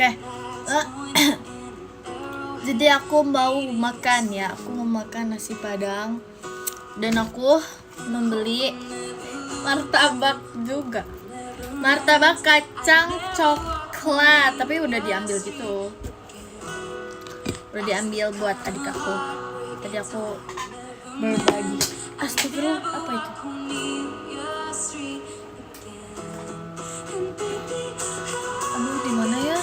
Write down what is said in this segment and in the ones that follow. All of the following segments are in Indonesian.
Oke. Jadi aku mau makan ya. Aku mau makan nasi Padang. Dan aku membeli martabak juga. Martabak kacang coklat, tapi udah diambil gitu. Udah diambil buat adik aku. Tadi aku berbagi. Astagfirullah, apa itu? Aduh, di mana ya?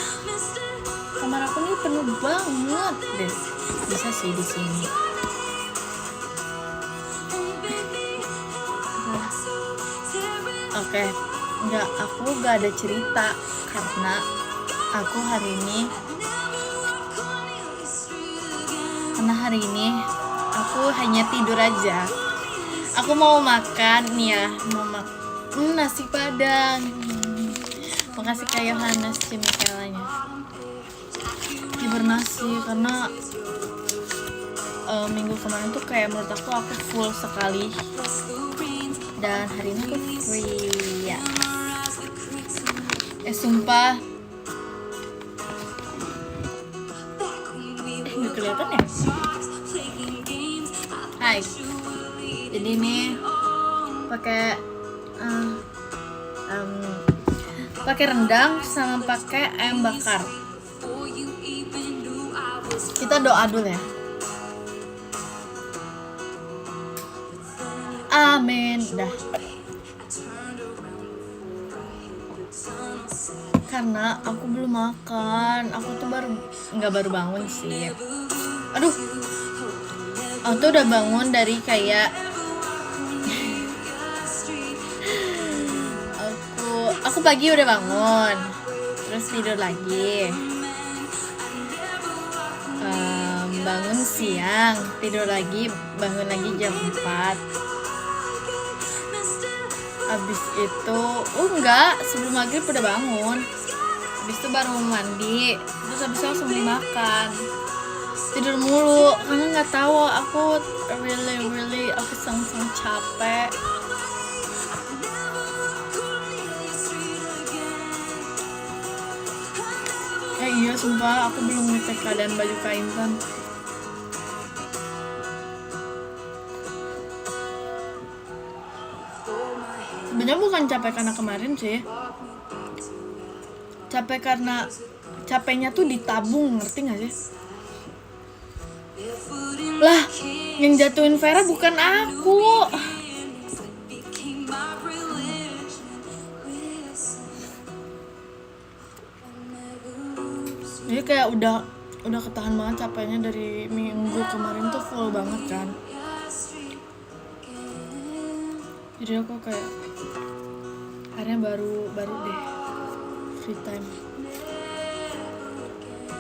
Kamar aku nih penuh banget deh. Bisa sih di sini. Oke, aku gak ada cerita karena aku hari ini aku hanya tidur aja. Aku mau makan nih ya, nasi Padang. Makasih Kak Yohanes cemikelanya. Hibernasi karena minggu kemarin tuh kayak menurut aku full sekali. Dan hari ini aku free ya. Sumpah. Nggak kelihatan ya? Hai. Jadi ini pakai rendang sama pakai ayam bakar. Kita doa dulu ya. Amin. Dah. Karena aku belum makan. Aku tuh baru bangun sih. Aduh. Aku tuh udah bangun dari kayak aku pagi udah bangun. Terus tidur lagi. Bangun siang, tidur lagi, bangun lagi jam 4. Abis itu, sebelum maghrib udah bangun. Abis itu baru mandi, terus abis itu langsung dimakan. Tidur mulu, karena nggak tahu aku really aku sangat capek. Iya sumpah, aku belum ngecek keadaan baju Kak Intan. Sebenarnya bukan capek karena kemarin sih. Capek karena capeknya tuh ditabung, ngerti gak sih? Lah, yang jatuhin Vera bukan aku. Jadi kayak udah ketahan banget capeknya dari minggu kemarin tuh full banget kan. Jadi aku kayak akhirnya baru deh free time.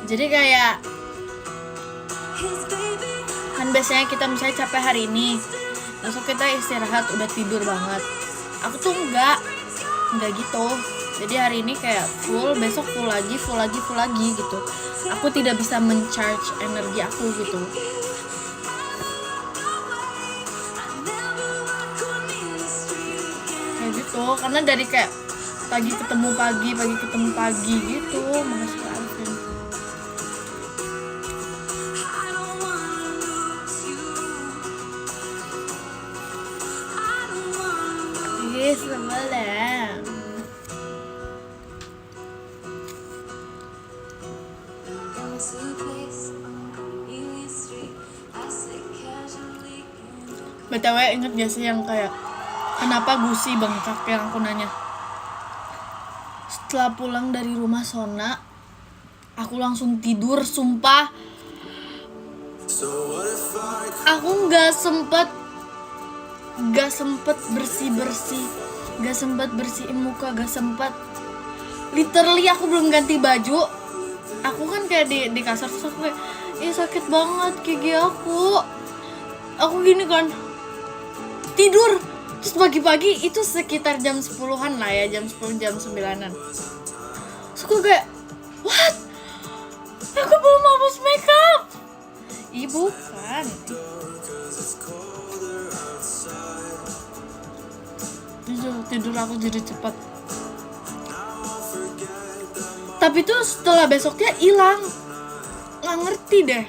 Jadi kayak kan biasanya kita misalnya capek hari ini, besok kita istirahat udah tidur banget. Aku tuh enggak gitu. Jadi hari ini kayak full, besok full lagi gitu. Aku tidak bisa men-charge energi aku gitu. Kayak gitu, karena dari kayak pagi ketemu pagi gitu. Makasih Kak Alvin. Yes, boleh. BTW inget gak sih yang kayak kenapa gusi bengkak yang aku nanya? Setelah pulang dari rumah Sona, aku langsung tidur, sumpah. Aku gak sempet bersih-bersih, gak sempet bersihin muka, gak sempet. Literally aku belum ganti baju. Aku kan kayak di kasar terus aku kayak, sakit banget gigi aku. Aku gini kan, tidur. Terus pagi-pagi itu sekitar jam 10-an lah ya, jam 10, jam 9-an. Terus aku kayak, what? Aku belum hapus makeup. Bukan. Tidur aku jadi cepat. Tapi tuh setelah besoknya hilang, nggak ngerti deh.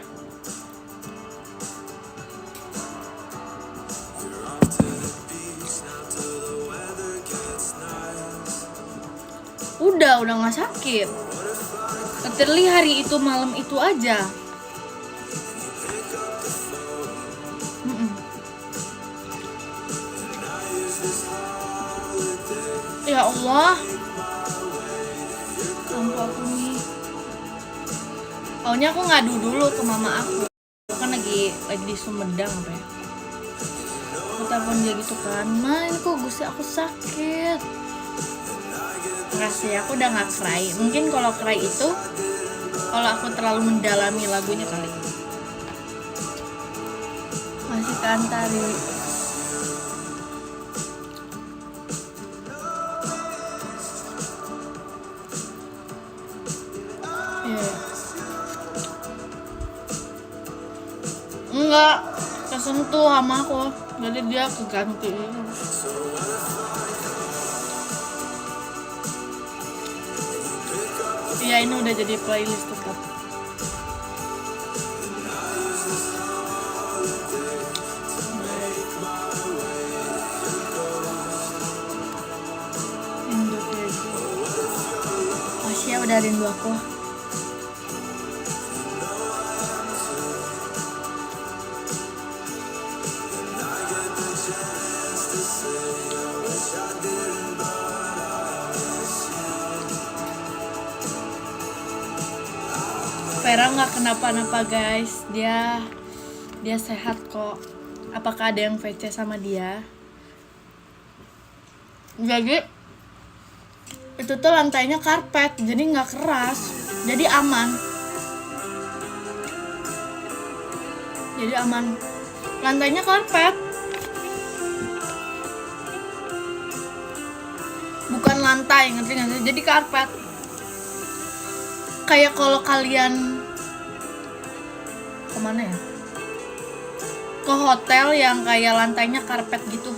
Udah nggak sakit. Literally hari itu malam itu aja. Ya Allah, lampu aku nih. Awalnya aku ngadu dulu ke mama aku kan lagi di Sumedang apa ya. Aku telepon dia gitu kan, "Ma, ini kok gusi aku sakit." Enggak sih, aku udah gak cry. Mungkin kalau cry itu kalau aku terlalu mendalami lagunya kali. Masih kan tadi. Enggak kesentuh sama aku, jadi dia keganti. Iya, ini udah jadi playlist tetap. Masih ya, udah rindu aku. Vera nggak kenapa-napa guys, dia sehat kok. Apakah ada yang VC sama dia? Jadi itu tuh lantainya karpet, jadi nggak keras, jadi aman. Lantainya karpet, bukan lantai, ngerti nggak sih? Jadi karpet. Kayak kalau kalian kemana ya, ke hotel yang kayak lantainya karpet gitu,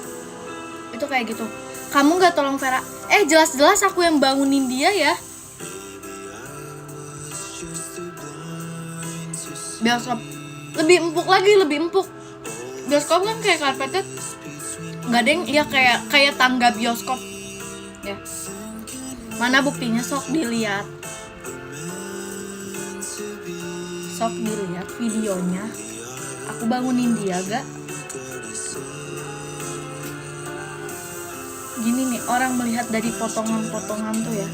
itu kayak gitu. Kamu nggak tolong Vera? Jelas-jelas aku yang bangunin dia ya. Bioskop lebih empuk. Bioskop kan kayak karpetnya nggak deng, ya kayak tangga bioskop ya. Mana buktinya, sok dilihat videonya. Aku bangunin dia gak? Gini nih, orang melihat dari potongan-potongan tuh ya.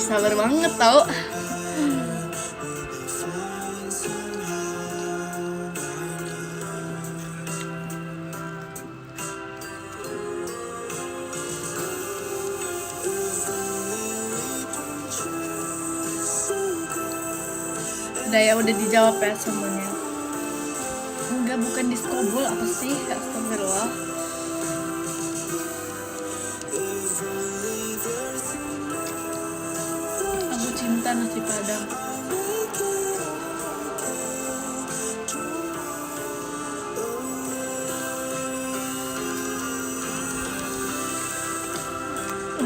Sabar banget tau. Udah dijawab ya semuanya. Enggak, bukan diskobol, apa sih? Astagfirullah. Aku cinta nasi padang.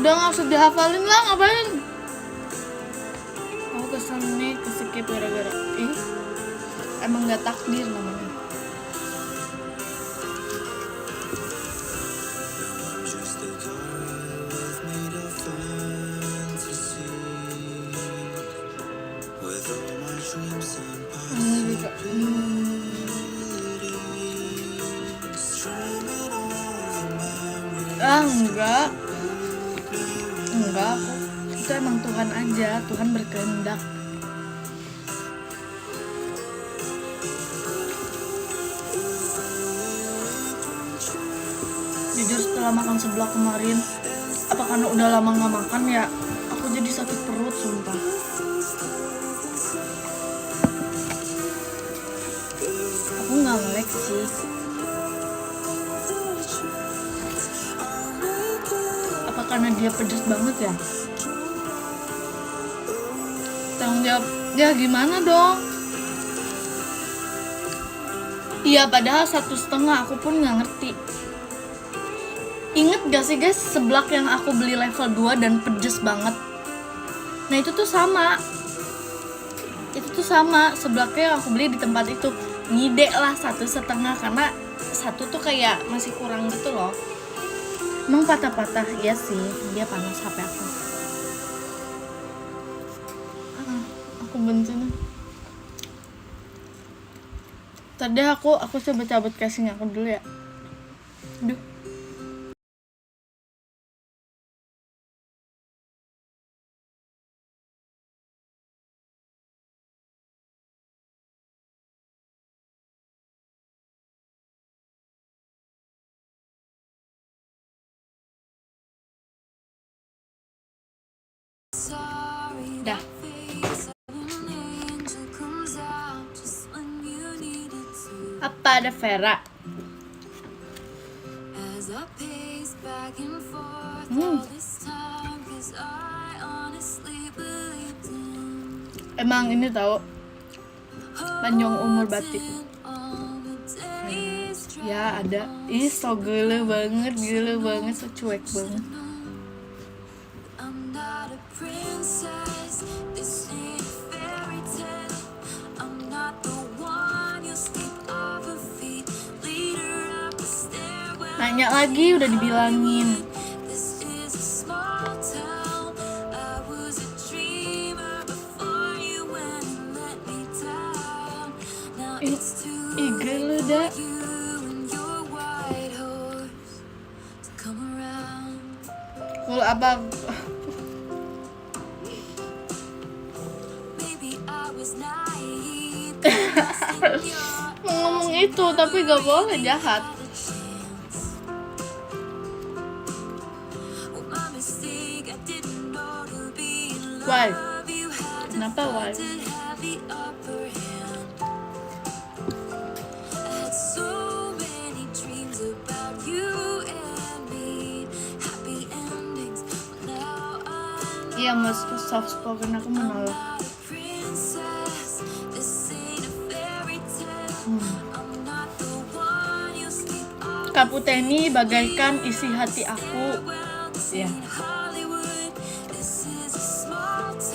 Udah gak usah dihafalin lah, ngapain? Aku kesel nih, kesikip gara-gara emang gak takdir namanya. Enggak, itu emang Tuhan aja, Tuhan berkehendak. Jujur setelah makan seblak kemarin, apa karena udah lama gak makan ya, aku jadi sakit perut sumpah. Aku gak melek sih. Apa karena dia pedes banget ya? Tanggung jawab, ya gimana dong? Iya, padahal 1,5 aku pun nggak ngerti. Ingat gak sih guys, seblak yang aku beli level 2 dan pedes banget. Nah itu tuh sama. Itu tuh sama seblaknya yang aku beli di tempat itu. Ngide lah 1,5 karena satu tuh kayak masih kurang gitu loh. Emang patah-patah, iya sih, dia panas HP aku. Aku benci nih. Tadi aku coba cabut casing aku dulu ya. Aduh. Dah. Apa ada Vera? Emang ini tahu panjang umur batik. Ya ada. Ih so gele banget, so cuek banget. Nanya lagi udah dibilangin. Ih lu dah. Kalau apa? Ngomong itu tapi gak boleh jahat. Why? Kenapa why? Iya mas, soft spoken aku menolak. Kaputeni bagaikan isi hati aku. Ya.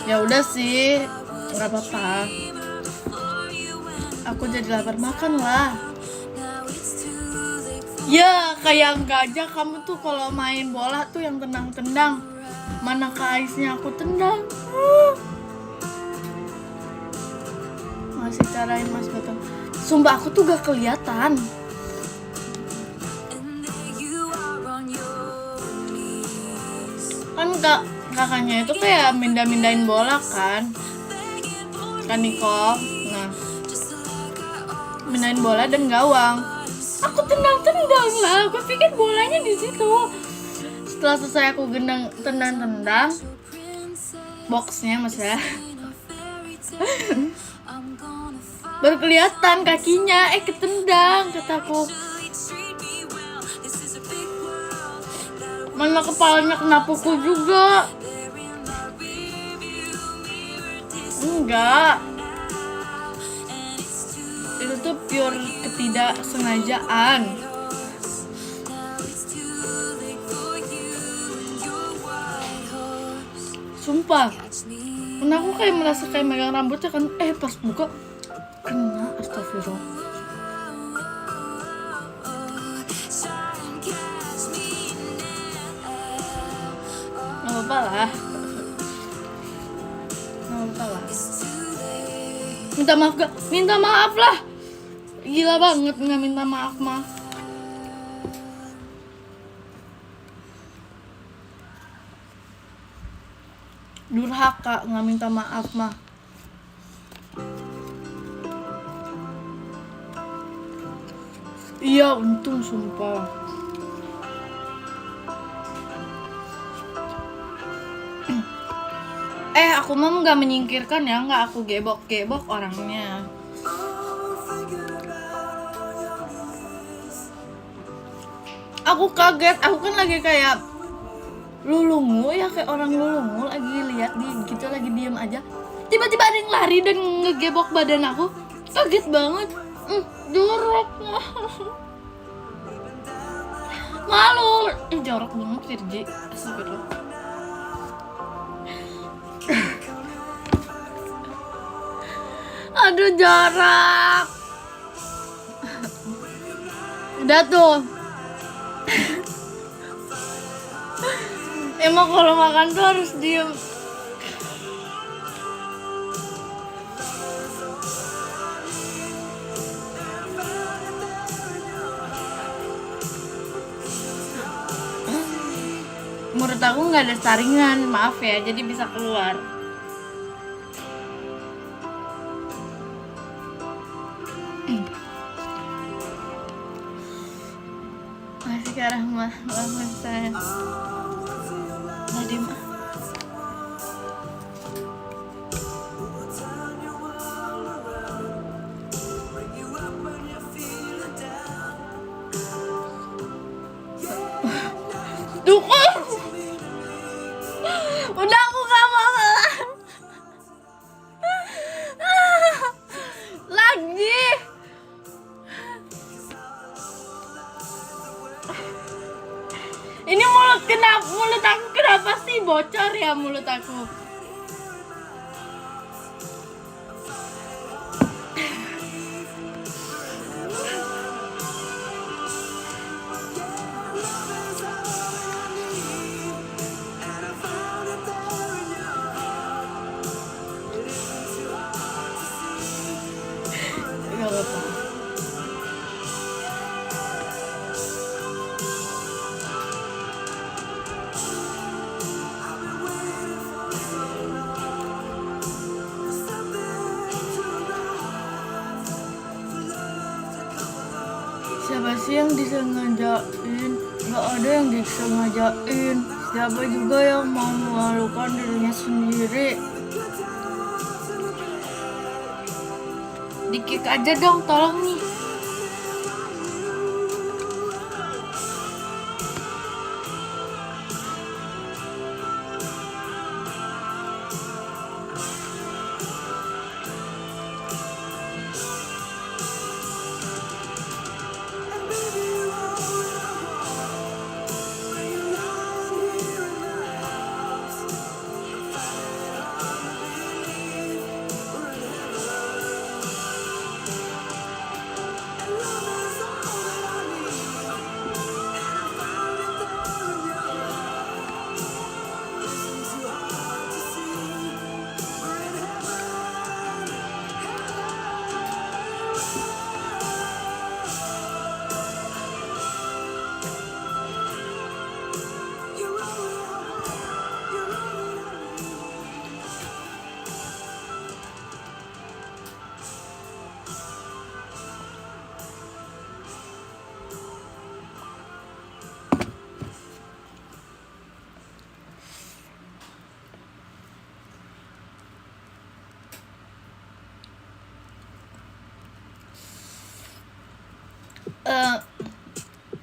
Ya udah sih, nggak apa-apa. Aku jadi lapar, makan lah. Ya kayak enggak aja kamu tuh kalau main bola tuh yang tendang-tendang. Mana kaisnya aku tendang. Masih carain mas Batang. Sumpah aku tuh gak kelihatan. Kan kakaknya itu kayak mindahin bola kan Niko. Nah, mindahin bola dan gawang. Aku tendang lah. Aku pikir bolanya di situ. Setelah selesai aku tendang boxnya mas ya. Baru kelihatan kakinya, ketendang kataku. Mana kepalanya kena pukul juga. Enggak. Itu tuh pure ketidaksengajaan. Sumpah. Karena aku kayak merasa kayak megang rambutnya kan. Pas buka kena, astagfirullah. Gak apa-apa lah. Minta maaf lah. Gila banget nggak minta maaf mah. Durhaka nggak minta maaf mah. Iya untung sumpah. Aku mah nggak menyingkirkan ya, nggak aku gebok orangnya. Aku kaget, aku kan lagi kayak lulungu ya, kayak orang lulungu lagi lihat gitu, lagi diem aja. Tiba-tiba ada yang lari dan ngegebok badan aku, kaget banget. Jorok. Malu. Jorok banget Virgi. Astagfirullah. Aduh jorok. Udah tuh. Emang kalau makan tuh harus diem. Menurut aku nggak ada saringan, maaf ya, jadi bisa keluar. Masih ke arah banget saya. Tadi mah. Dukung. Udah aku gak mau lagi. Ini mulut aku kenapa sih bocor ya mulut aku? Gak apa-apa. Siapa sih yang disengajain? Gak ada yang disengajain. Siapa juga yang mau memalukan dirinya sendiri? Di-kick aja dong, tolong nih.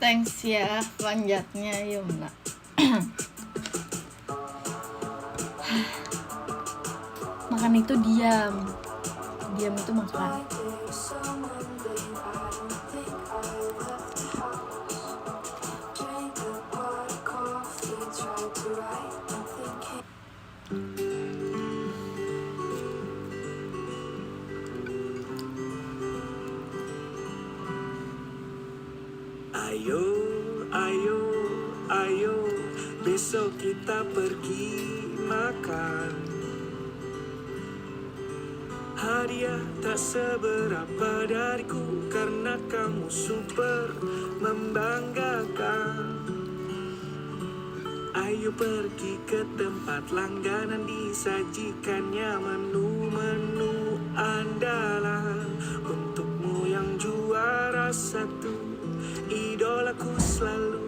Thanks ya panjatnya Yumna. Makan itu diam itu makan. Ayo, besok kita pergi makan. Hadiah tak seberapa dariku karena kamu super membanggakan. Ayo pergi ke tempat langganan, disajikannya menu-menu andalan. Untukmu yang juara satu, idolaku selalu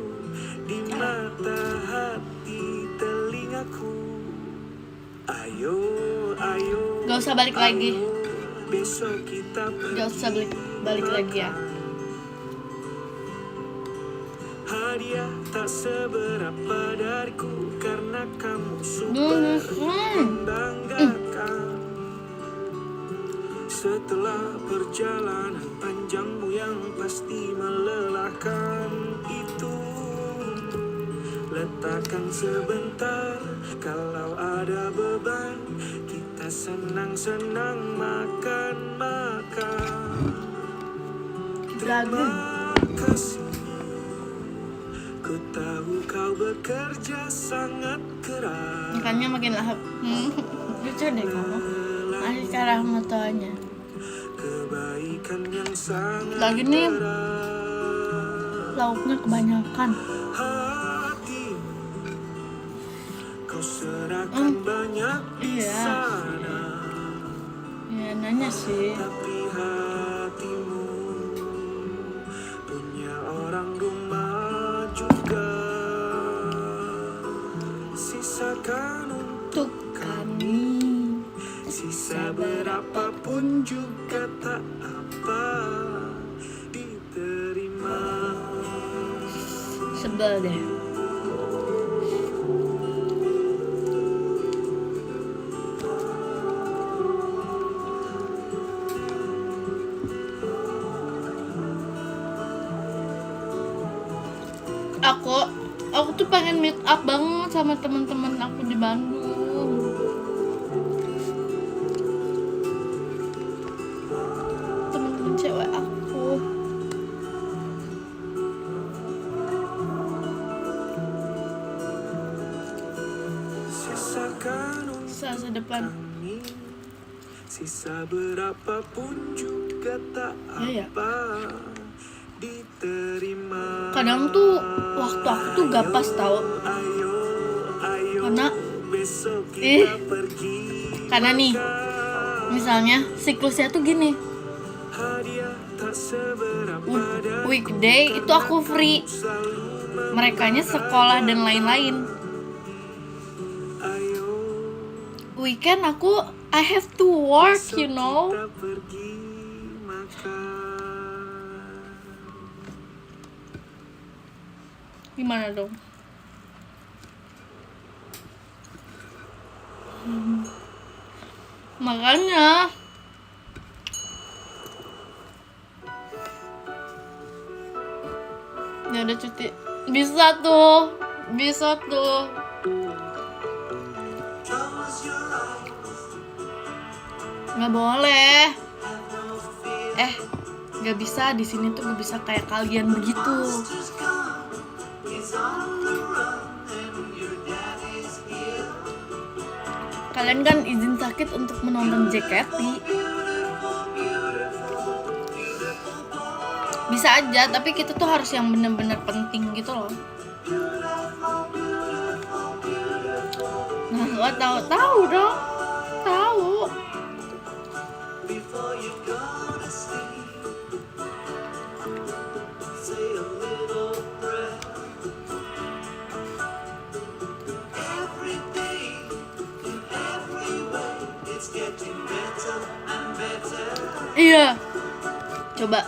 di mata hati telingaku. Ayo Gak usah balik lagi. Besok kita Gak usah balik lagi ya. Hadiah tak seberapa dariku karena kamu super membanggakan. Setelah perjalanan panjangmu yang pasti melelahkan itu, letakkan sebentar. Kalau ada beban, kita senang-senang makan-makan. Terima kasih. Ku tahu kau bekerja sangat keras. Ikannya makin lahap. Lucu deh kamu. Masih cara motonya. Kebaikan yang sangat Lagi nih berat. lauknya kebanyakan. Hati kau serahkan banyak di Iya. sana, Ya nanya sih. tapi hatimu punya orang rumah juga. Sisakan Untuk kami. sisa berapapun juga tak apa, diterima. Sebel deh. Aku tuh pengen meet up banget sama teman-teman aku di Bandung. Teman-teman cewek aku. Sisakan Selasa depan. kami, sisa berapapun juga tak Iya. apa, diterima. Kadang tuh waktu aku tuh gak pas tau. Ayo, Karena besok kita pergi. karena nih misalnya siklusnya tuh gini. Hadiah tak seberapa dan Weekday itu aku free. Merekanya sekolah dan lain-lain. ayo Weekend I have to work, you know. kita pergi makan. Gimana dong? Makanya ya udah cuti. Bisa tuh. Nggak boleh. Nggak bisa di sini tuh nggak bisa kayak kalian begitu. Kalian kan izin sakit untuk menonton JKT. Bisa aja, tapi kita tuh harus yang benar-benar penting gitu loh. Nah, lo tahu dong. Tahu. Iya. Coba.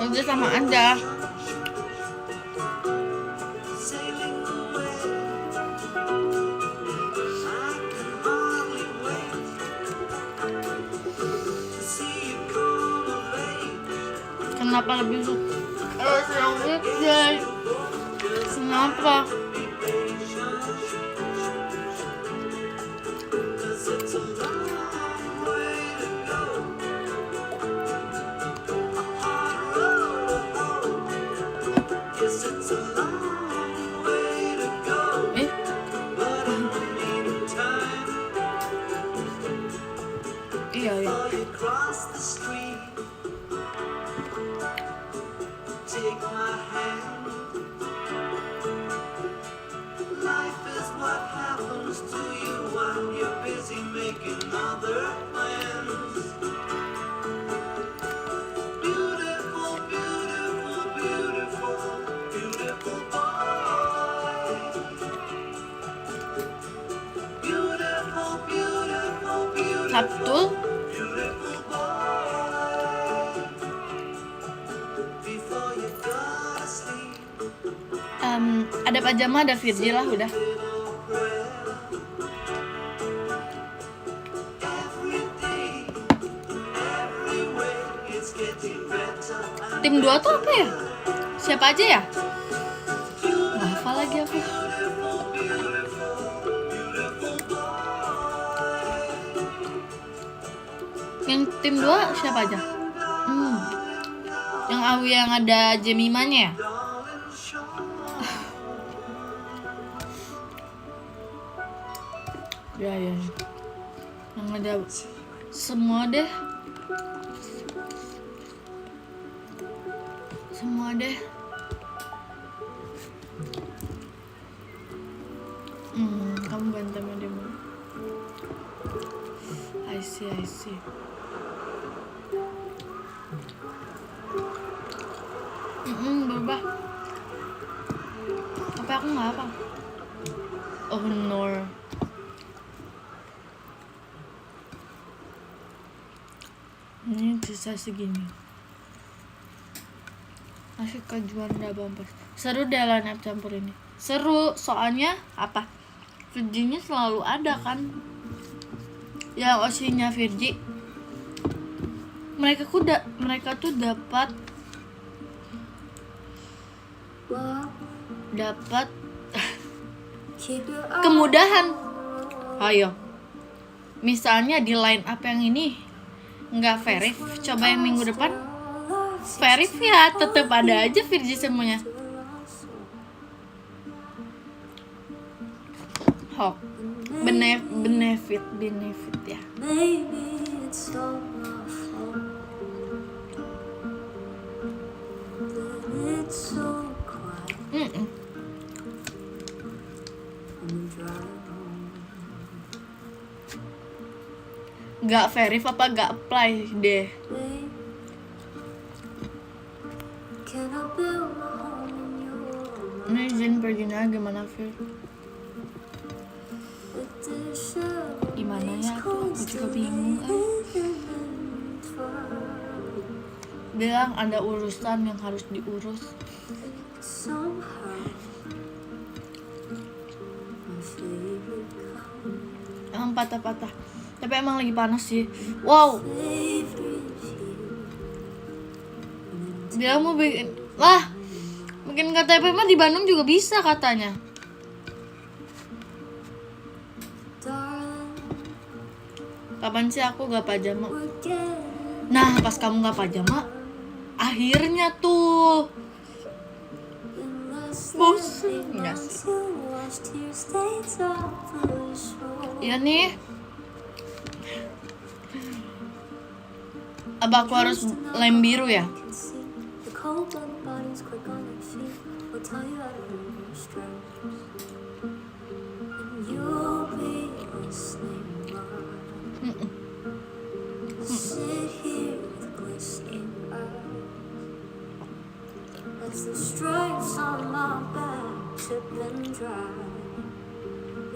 Udah sama aja. Kenapa lebih suka siang weekday? Kenapa? Iya ya. Take my hand. Life is what happens to you when you're busy making other plans. Beautiful, beautiful, beautiful, beautiful boy. Beautiful, beautiful. betul. Before you go to sleep, Ada pajama, ada Virgil lah udah. every day, every way, it's getting better. Tim 2 tuh apa ya? Siapa aja ya? Nggak hafal lagi aku. Yang tim 2 siapa aja? Yang Awi yang ada Jemimanya ya? Ya. Yang ada semua deh. Kamu berantem sama dia. I see. Berubah. Tapi aku nggak apa. Oh no. Ini sisa segini. Masih kejuan Bumper. Seru deh line up campur ini. Seru, soalnya apa? Virginya selalu ada kan. Ya osinya Virgi. Mereka tuh dapat kemudahan. Ayo. Misalnya di line up yang ini nggak verif, coba yang minggu depan verif ya, tetap ada aja Virgi semuanya. Hok. Benefit ya. maybe it's all my fault. But it's so quiet Mm-mm. on the drive home. Nggak verif apa nggak apply deh. Babe, can I build my home in your Ini izin perginya gimana Vir? with the shadow Gimana ya tuh? Aku juga bingung. Bilang ada urusan yang harus diurus. somehow my favorite color, Emang patah-patah. Tapi emang lagi panas sih. Wow. favorite hue. Dia mau bikin KTP mah di Bandung juga bisa katanya. Darling, Kapan sih aku gak pajama? we're getting Nah, pas kamu gak pajama, akhirnya tuh bosan nggak sih? Iya nih. Apa aku harus lem biru ya? The stripes on my back tip and dry.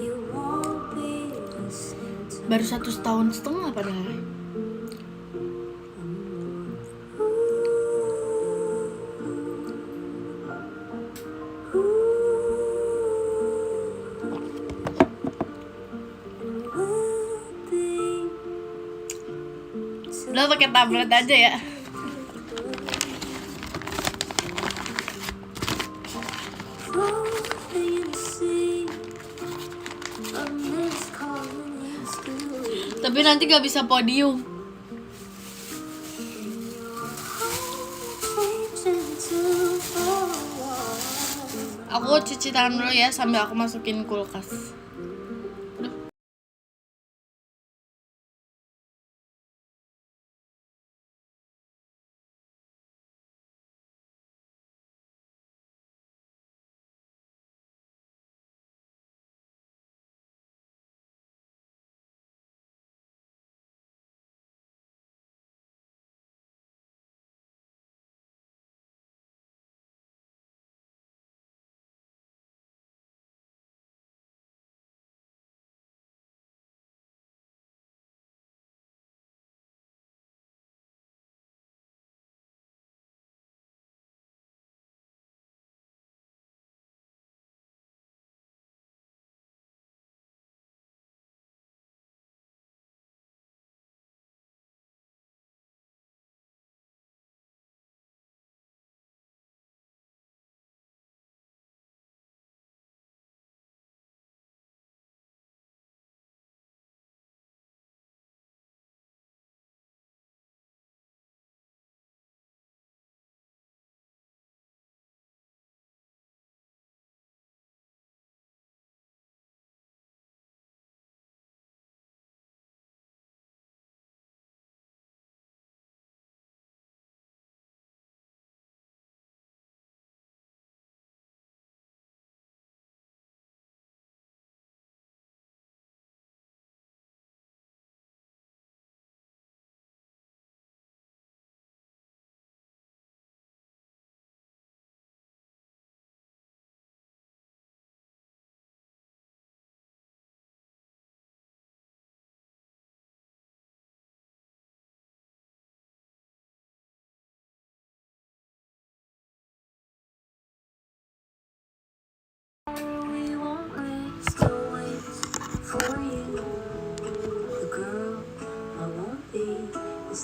You won't be listening to Baru 1,5 tahun padahal. Udah pakai tablet aja ya. Tapi nanti gak bisa podium. Aku cuci tangan dulu ya sambil aku masukin kulkas.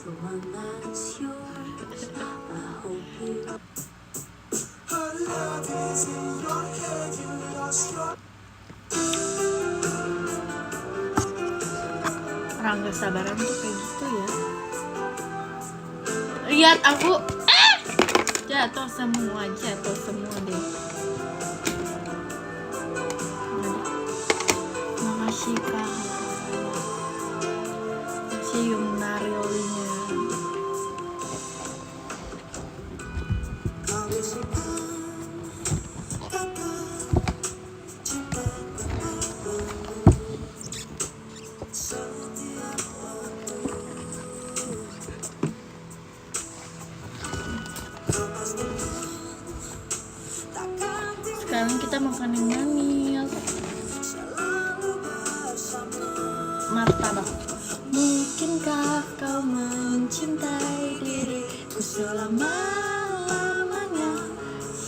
the one that's yours. I hope you Her love is in your head, you lost your. Orang gak sabaran tuh kayak gitu ya. Lihat aku jatuh semua deh. Makasih Kak. Cium Nariolinya. Sekarang kita makan yang manis. Martabak. Mungkinkah kau mencintai diriku selama-lamanya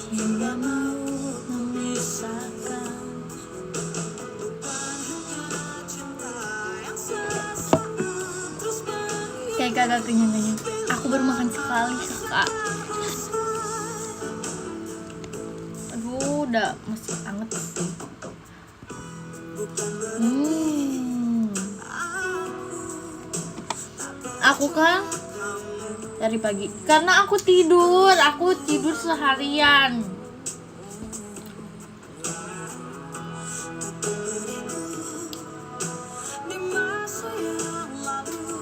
hingga maut memisahkan? Kayak kagak kenyang-kenyang. Aku baru makan sekali, Kak. Aduh, udah masih anget sih. Aku kan dari pagi karena aku tidur seharian.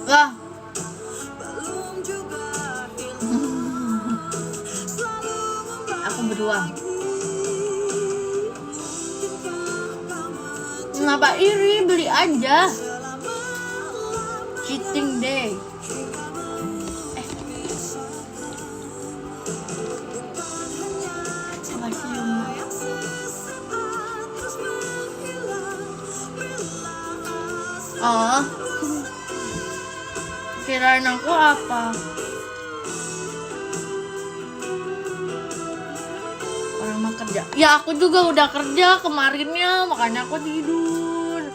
Wah. Aku berdua. Kenapa iri? Beli aja. Cheating day. Oh, kirain aku apa? Orang mah kerja. Ya aku juga udah kerja kemarinnya, makanya aku tidur.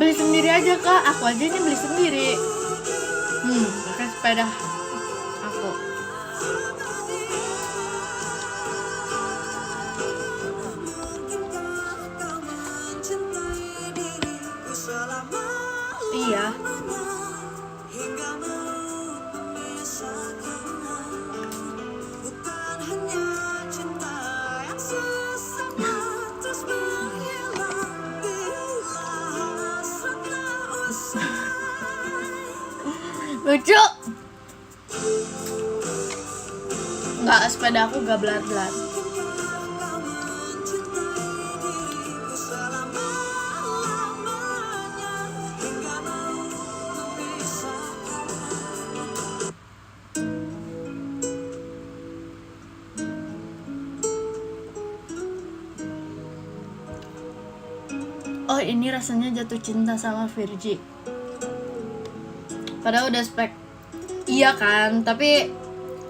Beli sendiri aja Kak, aku aja ini beli sendiri. Pakai sepeda aku. Iya. Lucu. Enggak, sepeda aku gak belat-belat. Oh, ini rasanya jatuh cinta sama Virgi. Padahal udah spek iya kan, tapi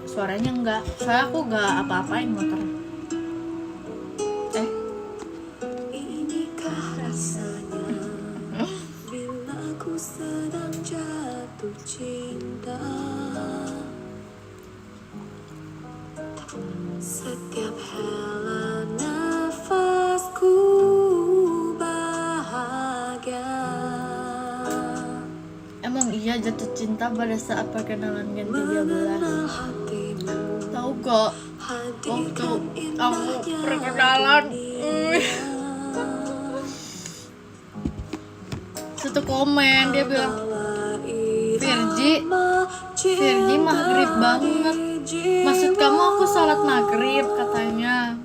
suaranya enggak. Soalnya aku enggak apa-apain motornya. Inikah rasanya bila ku sedang jatuh cinta? Setiap hela nafasku bahagia. Emang iya jatuh cinta pada saat perkenalan Gen 13. Tahu kok waktu aku perkenalan satu komen dia bilang Virgi maghrib banget, maksud kamu aku sholat maghrib katanya.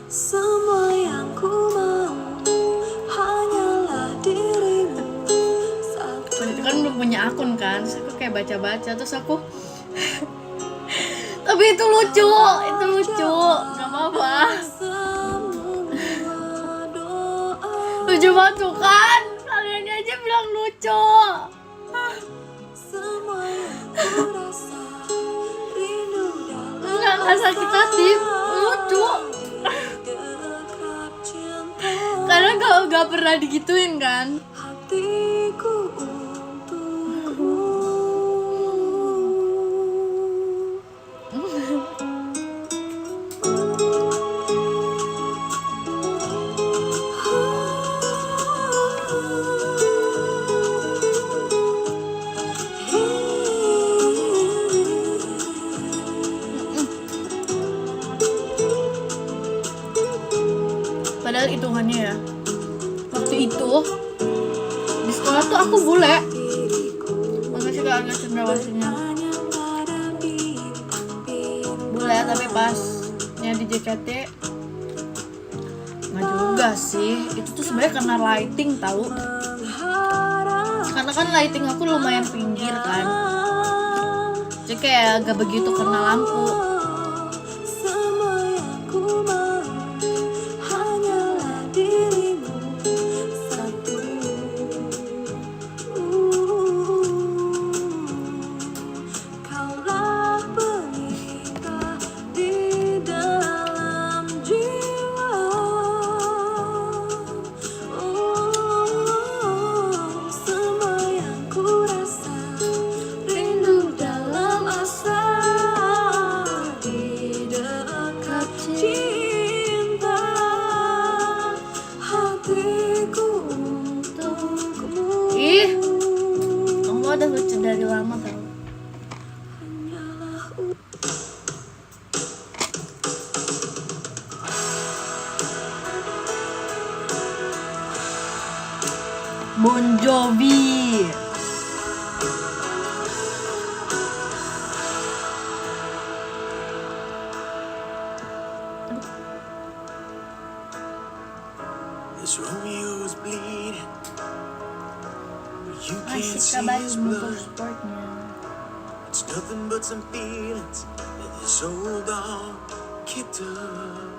Semua yang ku mau hanyalah dirimu. Waktu itu kan belum punya akun kan, terus aku kayak baca-baca, terus aku tapi itu lucu, nggak apa-apa. Lucu banget tuh kan, kalian aja bilang lucu. Nggak sakit hati, lucu. Kadang gak pernah digituin kan? hatiku untukmu. Padahal hitungannya ya, waktu itu di sekolah tuh aku bule. Makasih Kak Arga Cendrawasinya. Bule tapi pas di JKT nggak juga sih. Itu tuh sebenarnya karena lighting tahu. Karena kan lighting aku lumayan pinggir kan, jadi kayak gak begitu kena lampu. Semua yang ku mau hanyalah dirimu satu. Kaulah pelita di dalam jiwa. Semua yang ku rasa rindu dalam asa di dekat cinta hatiku untukmu. Ih, kamu udah lucu dari lama tau. Hanyalah Bon Jovi. This Romeo is bleeding. You can't Asik see Kak Bayu his motor blood. sportnya. It's nothing but some feelings that this old dog kicked up.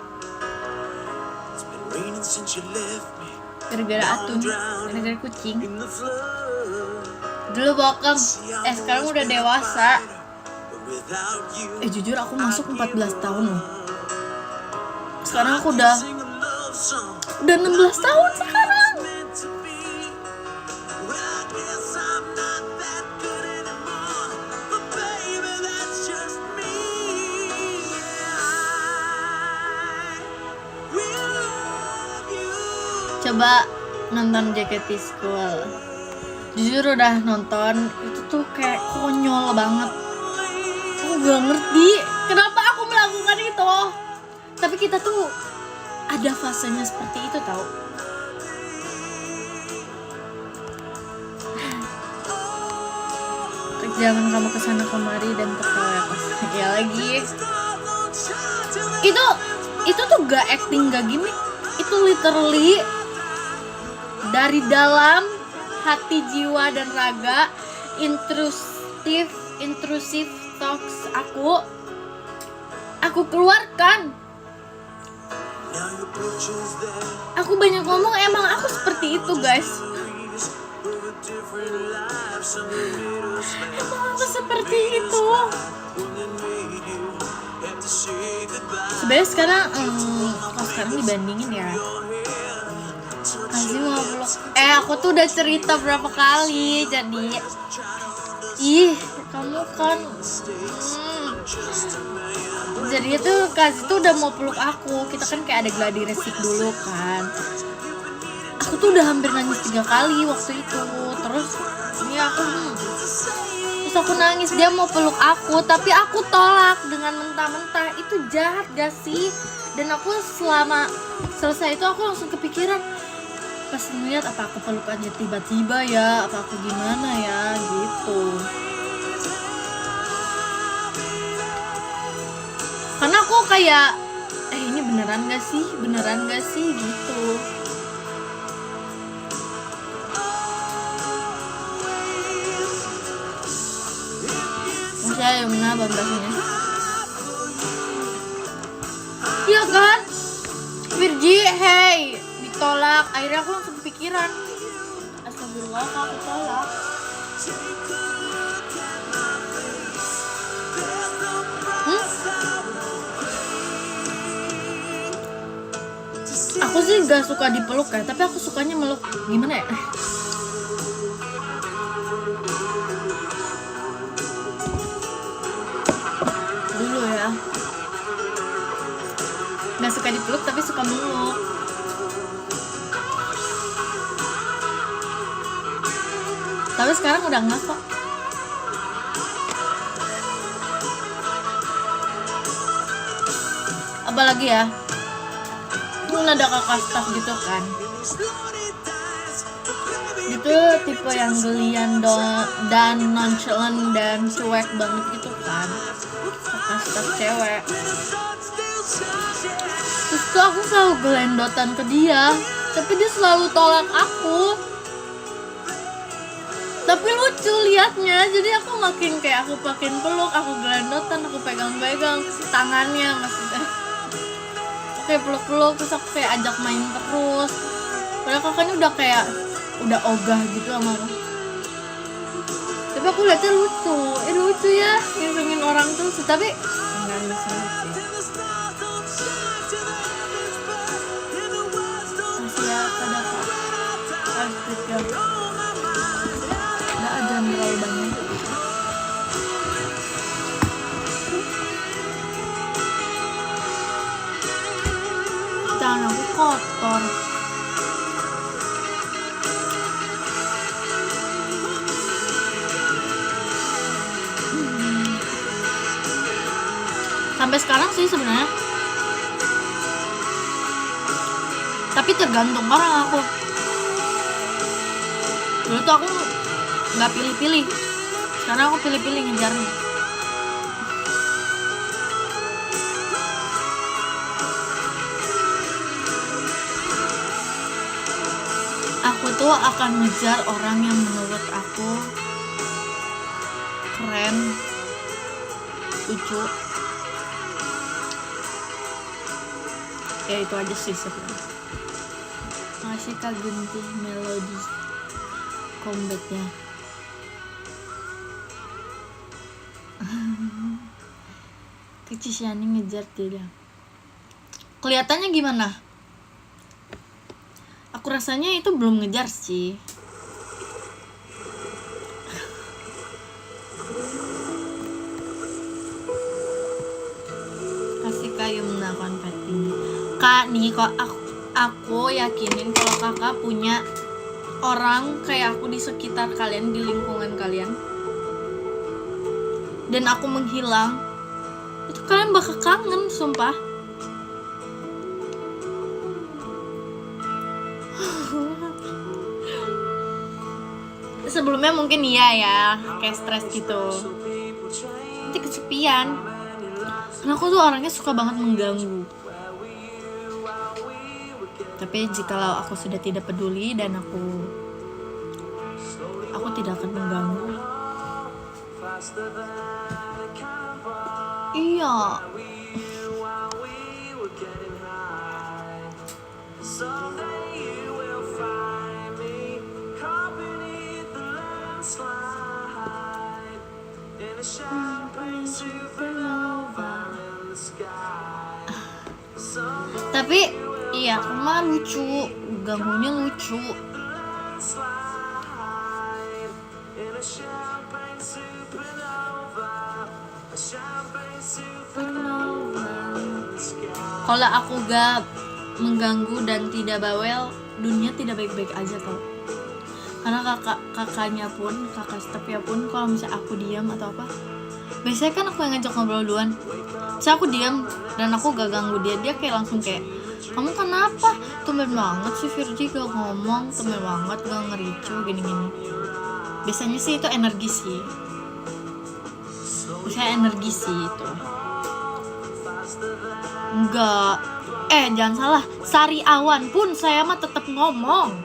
It's been raining since you left me Gara-gara Atun, gara-gara kucing. in the flood. Dulu bokap, sekarang udah dewasa. But without you, Jujur aku masuk 14 tahun loh. Sekarang aku udah sing a love song 16 tahun sekarang. meant to be. Well, I guess I'm not that good anymore. But baby, that's just me. I will love you. Coba nonton JKT School. Jujur udah nonton, itu tuh kayak konyol banget. Aku gak ngerti kenapa aku melakukan itu. Tapi kita tuh ada fasenya seperti itu tau. Jangan kamu kesana kemari dan tertawa pas ya lagi. Itu tuh gak acting, gak gimmick. Itu literally dari dalam hati, jiwa dan raga, intrusive thoughts aku keluarkan. Now your picture's there. Aku banyak ngomong, emang aku seperti itu guys. We're a different life. Something made us laugh. Emang aku seperti itu. One that made you have to say goodbye. Sebenarnya sekarang kalau sekarang dibandingin ya, Azim mau peluk. Aku tuh udah cerita berapa kali, jadi kamu kan jadi itu Kazi tuh udah mau peluk aku. Kita kan kayak ada gladi resik dulu kan. Aku tuh udah hampir nangis 3 kali waktu itu. Terus aku nangis, dia mau peluk aku, tapi aku tolak dengan mentah-mentah. Itu jahat gak sih? Dan aku selama selesai itu aku langsung kepikiran, pas ngeliat apa aku peluk aja tiba-tiba ya, apa aku gimana ya gitu. Karena aku kayak ini beneran gak sih gitu. Masih ada yang mana bahasanya? Iya kan? Virgi, hey, ditolak. Akhirnya aku langsung kepikiran, astagfirullah, kok aku tolak. Aku sih gak suka dipeluk ya, tapi aku sukanya meluk. Gimana ya? Dulu ya, gak suka dipeluk tapi suka meluk. Tapi sekarang udah enggak kok. Apalagi ya, kan ada kakak staff gitu kan, itu tipe yang gelian dan nonchalant dan cuek banget gitu kan, kakak staff cewek. Terus tuh aku selalu gelendotan ke dia, tapi dia selalu tolak aku. Tapi lucu liatnya, jadi aku makin kayak aku makin peluk, aku gelendotan, aku pegang-pegang tangannya maksudnya. Kayak peluk-peluk, terus aku kayak ajak main terus. Padahal kakaknya udah kayak udah ogah gitu sama aku. Tapi aku liatnya lucu ya, ngisengin orang terus. Tapi enggak ngisengin sih. Masih ya, pada kak Astrid ya. Udah jangan terlalu banyak. Tangan aku kotor. Sampai sekarang sih sebenarnya. Tapi tergantung orang aku. Dulu tuh aku nggak pilih-pilih. Sekarang aku pilih-pilih ngejarnya. Aku tuh akan ngejar orang yang menurut aku keren, lucu. Ya itu aja sih sebenarnya. Masih Kak Genti melodi combatnya. Kecil Yani ngejar tidak. Kelihatannya gimana? Aku rasanya itu belum ngejar sih. Kasih kayu melakukan petting. Kak nih kok aku yakinin kalau kakak punya orang kayak aku di sekitar kalian, di lingkungan kalian, dan aku menghilang, itu kalian bakal kangen, sumpah. Sebelumnya mungkin iya ya, kayak stres gitu, nanti kesepian. Karena aku tuh orangnya suka banget mengganggu. Tapi jikalau aku sudah tidak peduli dan aku tidak akan mengganggu. Iya. Tapi iya, aku mah lucu, ganggunya lucu. Kalau aku gak mengganggu dan tidak bawel, dunia tidak baik-baik aja tau. Karena kakaknya pun, kakak stepnya pun, kalau misalnya aku diam atau apa, biasanya kan aku yang ngajak ngobrol duluan. Terus aku diam dan aku gak ganggu dia kayak langsung kayak, kamu kenapa? Tumben banget sih Virgi gak ngomong, tumben banget gak ngericu gini-gini. Biasanya sih itu energi sih. Biasanya energi sih itu. Enggak. Jangan salah, Sari Awan pun saya mah tetap ngomong.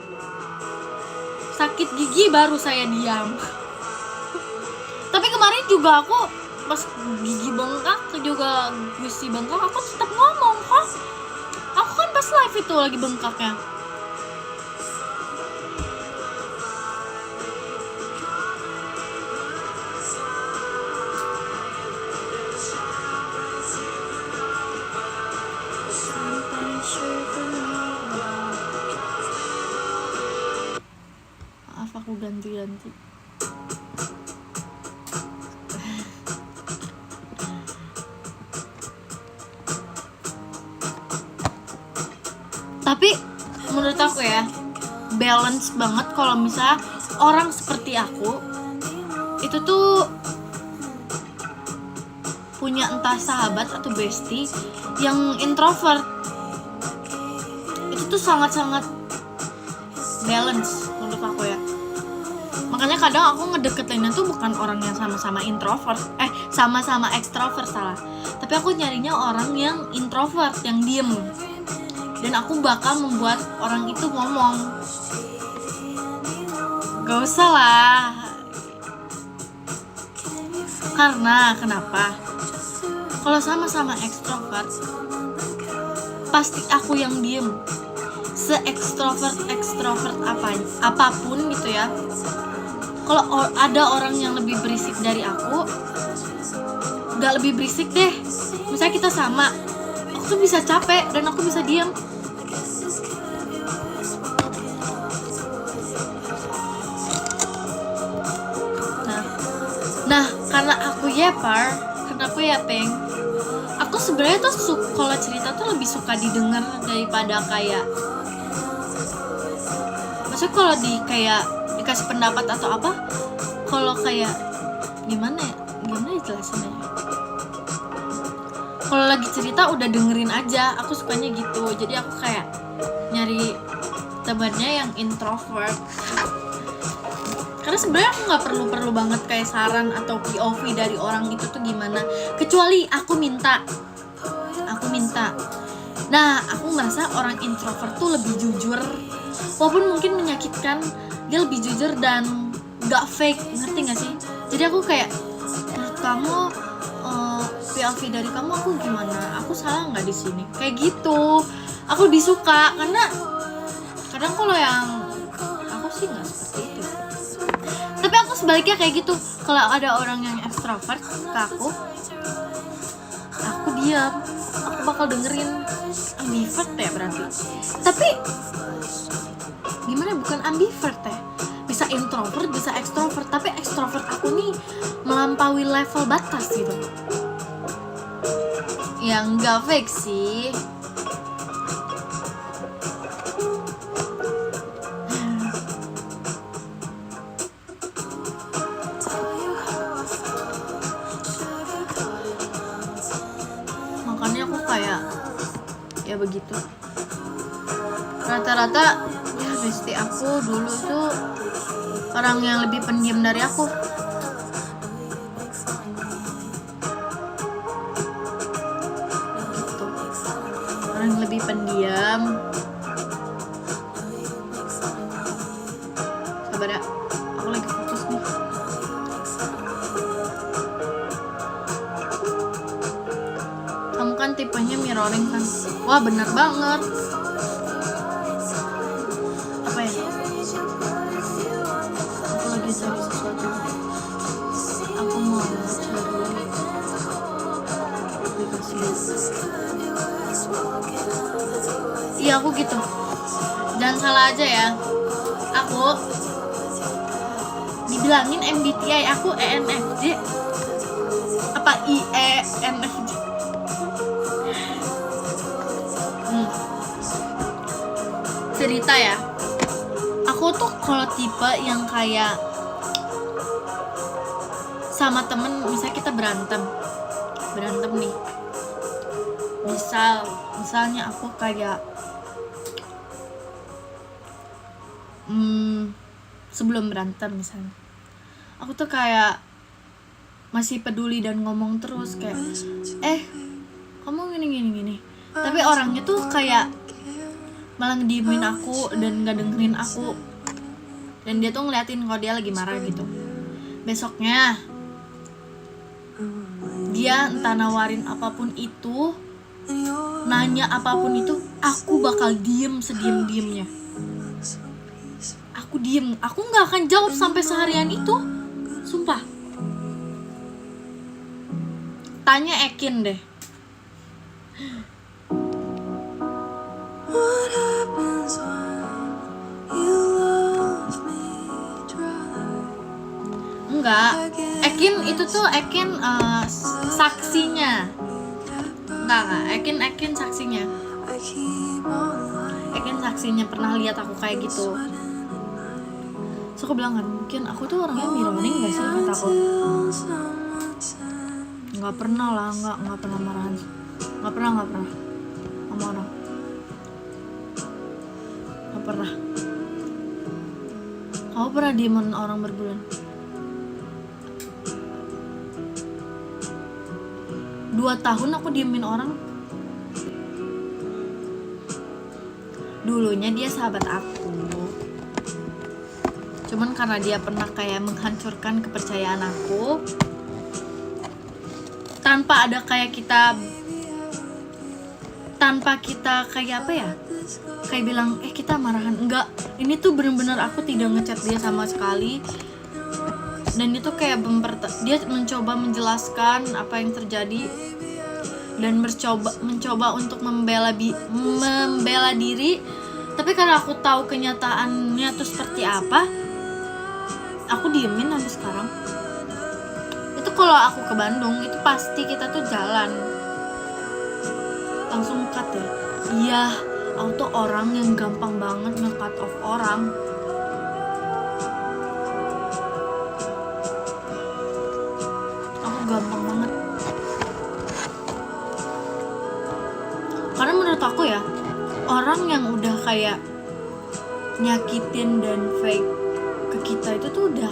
Sakit gigi baru saya diam. Tapi kemarin juga aku pas gigi bengkak juga gusi bengkak, aku tetap ngomong kok. Aku kan pas live itu lagi bengkaknya. aku ganti-ganti. Tapi menurut aku ya, balance banget kalau misalnya orang seperti aku itu tuh punya entah sahabat atau bestie yang introvert. Itu tuh sangat-sangat balance menurut aku ya. Makanya kadang aku ngedeketinnya tuh bukan orang yang sama-sama introvert, sama-sama ekstrovert salah. Tapi aku nyarinya orang yang introvert, yang diem. Dan aku bakal membuat orang itu ngomong. Gak usah lah. Karena kenapa? Kalau sama-sama ekstrovert, pasti aku yang diem. Se-ekstrovert apapun gitu ya. Kalau ada orang yang lebih berisik dari aku, gak lebih berisik deh. Misalnya kita sama, aku tuh bisa capek dan aku bisa diem. Nah, karena aku yepar, karena aku yapeng, aku sebenarnya tuh kalau cerita tuh lebih suka didengar daripada kayak, maksudnya kalau dikasih pendapat atau apa, kalau kayak gimana ya jelasinnya. Kalau lagi cerita udah dengerin aja, aku sukanya gitu. Jadi aku kayak nyari temannya yang introvert. Karena sebenarnya aku nggak perlu banget kayak saran atau POV dari orang itu tuh gimana, kecuali aku minta. Nah, aku ngerasa orang introvert tuh lebih jujur, walaupun mungkin menyakitkan, dia lebih jujur dan nggak fake, ngerti nggak sih? Jadi aku kayak, menurut kamu POV dari kamu aku gimana? Aku salah nggak di sini? Kayak gitu. Aku lebih suka karena kadang kalau yang aku sih nggak seperti itu. Tapi aku sebaliknya kayak gitu. Kalau ada orang yang ekstrovert ke aku diam. Aku bakal dengerin. Ambivert ya berarti. Tapi gimana? Bukan ambivert ya. Bisa introvert, bisa ekstrovert. Tapi ekstrovert aku nih melampaui level batas gitu. Yang nggak fake sih. Makanya aku kayak ya begitu. Rata-rata ya bestie aku dulu tuh orang yang lebih pendiam dari aku. Gitu. Orang yang lebih pendiam. Sabar ya, aku lagi fokus nih. Kamu kan tipenya mirroring kan? Wah bener banget. Apa ya? Aku lagi cari sesuatu. Aku mau cari aplikasi. Iya aku gitu. Jangan salah aja ya. Aku dibilangin MBTI aku ENFJ apa IENFJ. Cerita ya, aku tuh kalau tipe yang kayak sama temen, misalnya kita berantem nih, misalnya aku kayak sebelum berantem misalnya, aku tuh kayak masih peduli dan ngomong terus kayak kamu gini. Tapi orangnya tuh kayak malah ngediemin aku dan gak dengerin aku, dan dia tuh ngeliatin kalau dia lagi marah gitu. Besoknya dia entah nawarin apapun itu, nanya apapun itu, aku bakal diem sediem-diemnya. Aku diem, aku gak akan jawab sampai seharian itu, sumpah. Tanya Ekin deh. What happens when you love me dry? Enggak, Ekin itu tuh Ekin saksinya. Enggak, Ekin saksinya. Ekin saksinya pernah lihat aku kayak gitu. So aku bilang kan, mungkin aku tuh orangnya mironing gak sih, kata aku. Nggak pernah lah, nggak pernah marahan, nggak pernah sama orang, nggak pernah. Kamu pernah diemin orang berbulan? 2 tahun aku diemin orang. Dulunya dia sahabat aku, cuman karena dia pernah kayak menghancurkan kepercayaan aku, tanpa ada kayak kita kayak apa ya, kayak bilang kita marahan. Enggak, ini tuh bener-bener aku tidak ngechat dia sama sekali, dan itu kayak dia mencoba menjelaskan apa yang terjadi dan mencoba untuk membela diri, tapi karena aku tahu kenyataannya tuh seperti apa, aku diemin sampai sekarang. Itu kalau aku ke Bandung itu pasti kita tuh jalan langsung cut ya. Iya, aku tuh orang yang gampang banget nge-cut off orang. Aku gampang banget. Karena menurut aku ya, orang yang udah kayak nyakitin dan fake ke kita itu tuh udah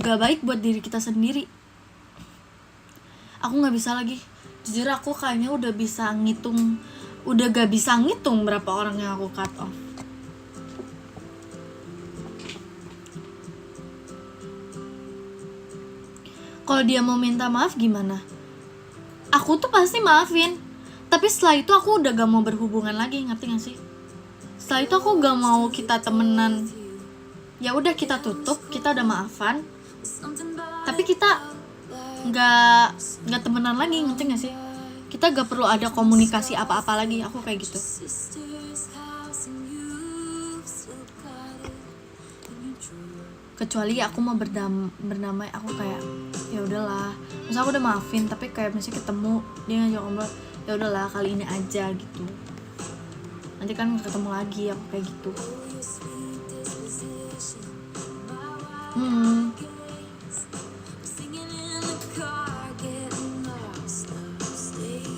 gak baik buat diri kita sendiri. Aku gak bisa lagi, jujur aku kayaknya udah gak bisa ngitung berapa orang yang aku cut off. Kalau dia mau minta maaf gimana? Aku tuh pasti maafin, tapi setelah itu aku udah gak mau berhubungan lagi, ngerti gak sih? Setelah itu aku gak mau kita temenan. Ya udah, kita tutup, kita udah maafan, tapi kita nggak temenan lagi, ngerti gak sih? Kita gak perlu ada komunikasi apa-apa lagi. Aku kayak gitu. Kecuali aku mau berdamai, aku kayak ya udahlah, misal aku udah maafin, tapi kayak masih ketemu dia ngajak ngobrol, ya udahlah kali ini aja gitu. Nanti kan ketemu lagi, aku kayak gitu.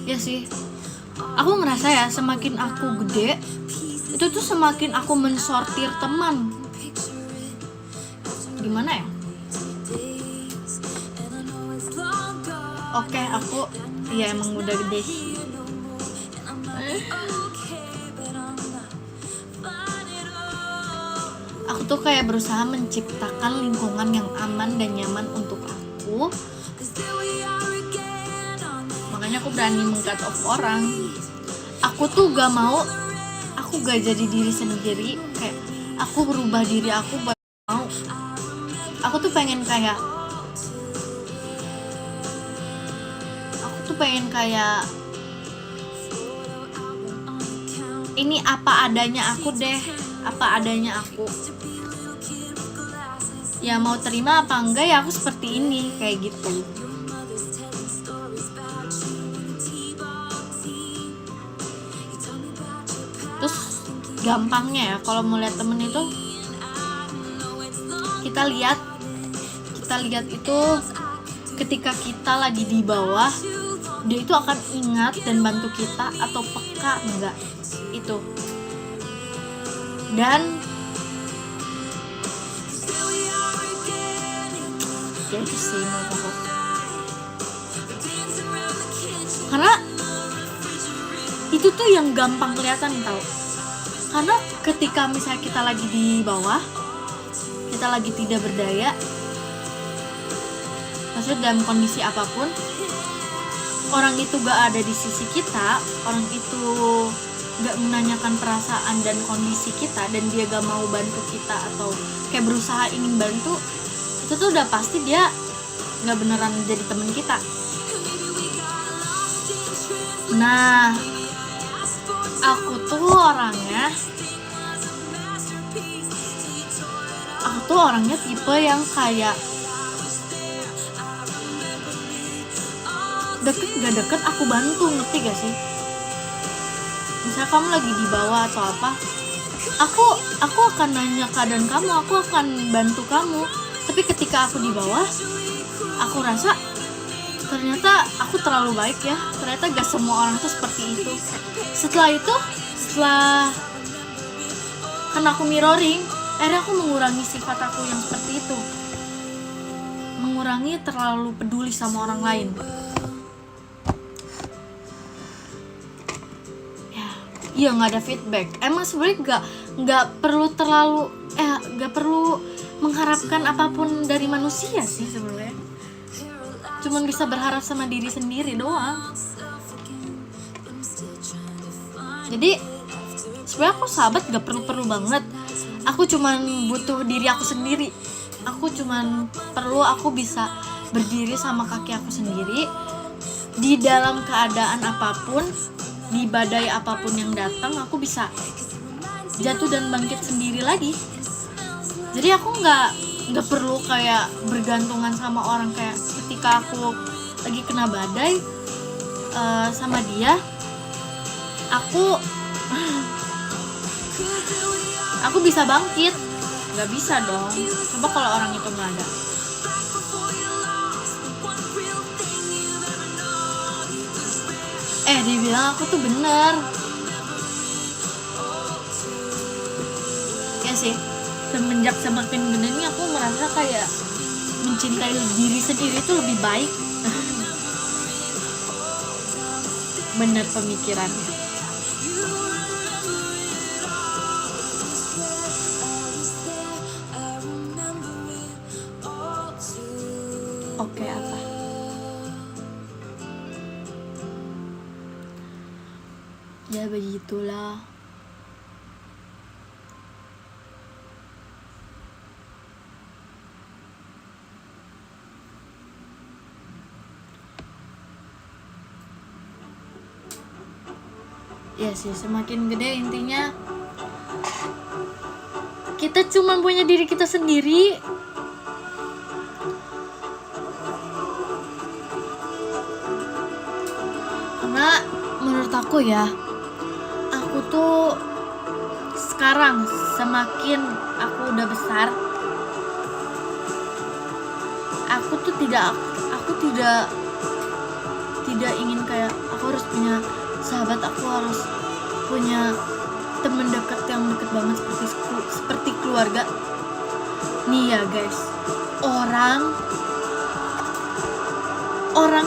Ya sih, aku ngerasa ya semakin aku gede itu tuh semakin aku mensortir teman. Gimana ya? Oke, aku ya emang udah gede. Aku tuh kayak berusaha menciptakan lingkungan yang aman dan nyaman untuk aku. Makanya aku berani meng-cut off orang. Aku tuh gak mau, aku gak jadi diri sendiri, kayak aku berubah diri aku buat mau. Aku tuh pengen kayak ini apa adanya aku deh, apa adanya aku. Ya mau terima apa enggak ya aku seperti ini, kayak gitu. Terus gampangnya ya kalau mau lihat temen itu, kita lihat itu ketika kita lagi di bawah, dia itu akan ingat dan bantu kita atau peka enggak, itu. Dan ya itu sih menurut aku. Karena itu tuh yang gampang kelihatan tau. Karena ketika misalnya kita lagi di bawah, kita lagi tidak berdaya, maksudnya dalam kondisi apapun, orang itu gak ada di sisi kita, orang itu gak menanyakan perasaan dan kondisi kita, dan dia gak mau bantu kita atau kayak berusaha ingin bantu, itu tuh udah pasti dia gak beneran jadi temen kita. Nah, aku tuh orangnya, aku aku tuh orangnya tipe yang kayak deket gak deket aku bantu, ngerti gak sih? Misalnya kamu lagi di bawah atau apa, aku akan nanya keadaan kamu, aku akan bantu kamu. Tapi ketika aku di bawah, aku rasa ternyata aku terlalu baik ya. Ternyata gak semua orang tuh seperti itu. Setelah karena aku mirroring, akhirnya aku mengurangi sifat aku yang seperti itu, mengurangi terlalu peduli sama orang lain. Iya, nggak ada feedback. Emang sebenarnya nggak perlu terlalu nggak perlu mengharapkan apapun dari manusia sih sebenarnya. Cuman bisa berharap sama diri sendiri doang. Jadi sebenarnya aku sahabat nggak perlu banget. Aku cuman butuh diri aku sendiri. Aku cuman perlu aku bisa berdiri sama kaki aku sendiri di dalam keadaan apapun. Di badai apapun yang datang, aku bisa jatuh dan bangkit sendiri lagi. Jadi aku nggak perlu kayak bergantungan sama orang. Kayak ketika aku lagi kena badai sama dia, aku bisa bangkit. Nggak bisa dong. Coba kalau orang itu nggak ada. Dia bilang aku tuh bener. Ya sih, semenjak semakin gede ini aku merasa kayak mencintai diri sendiri itu lebih baik. Bener pemikirannya. Oke, apa? Ya begitulah. Ya sih, semakin gede intinya kita cuma punya diri kita sendiri. Karena menurut aku ya, aku tuh sekarang semakin aku udah besar, aku tidak ingin kayak aku harus punya sahabat, aku harus punya temen dekat yang deket banget seperti keluarga. Nih ya guys, orang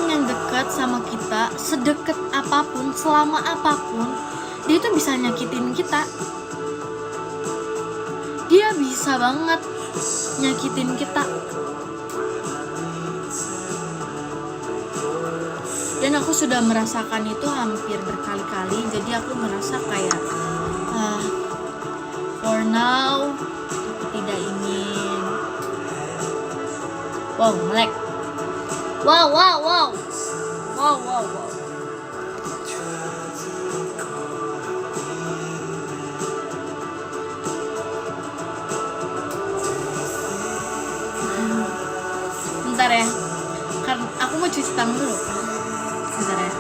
yang dekat sama kita, sedekat apapun, selama apapun, dia tuh bisa nyakitin kita. Dia bisa banget nyakitin kita. Dan aku sudah merasakan itu hampir berkali-kali. Jadi aku merasa kayak for now aku tidak ingin. Wow, melek. Wow. Bentar ya, karena aku mau cuci tangan dulu. Bentar ya.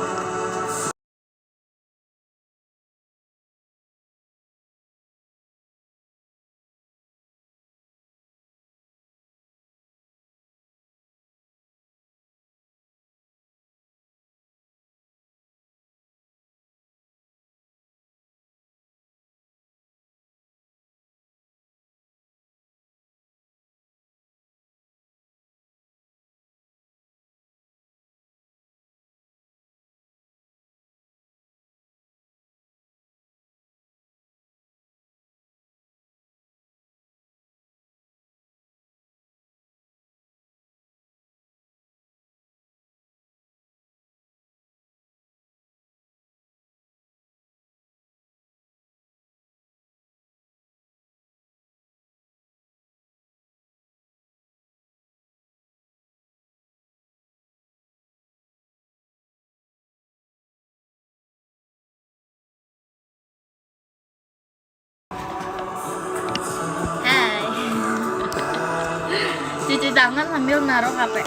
cuci tangan sambil naruh HP.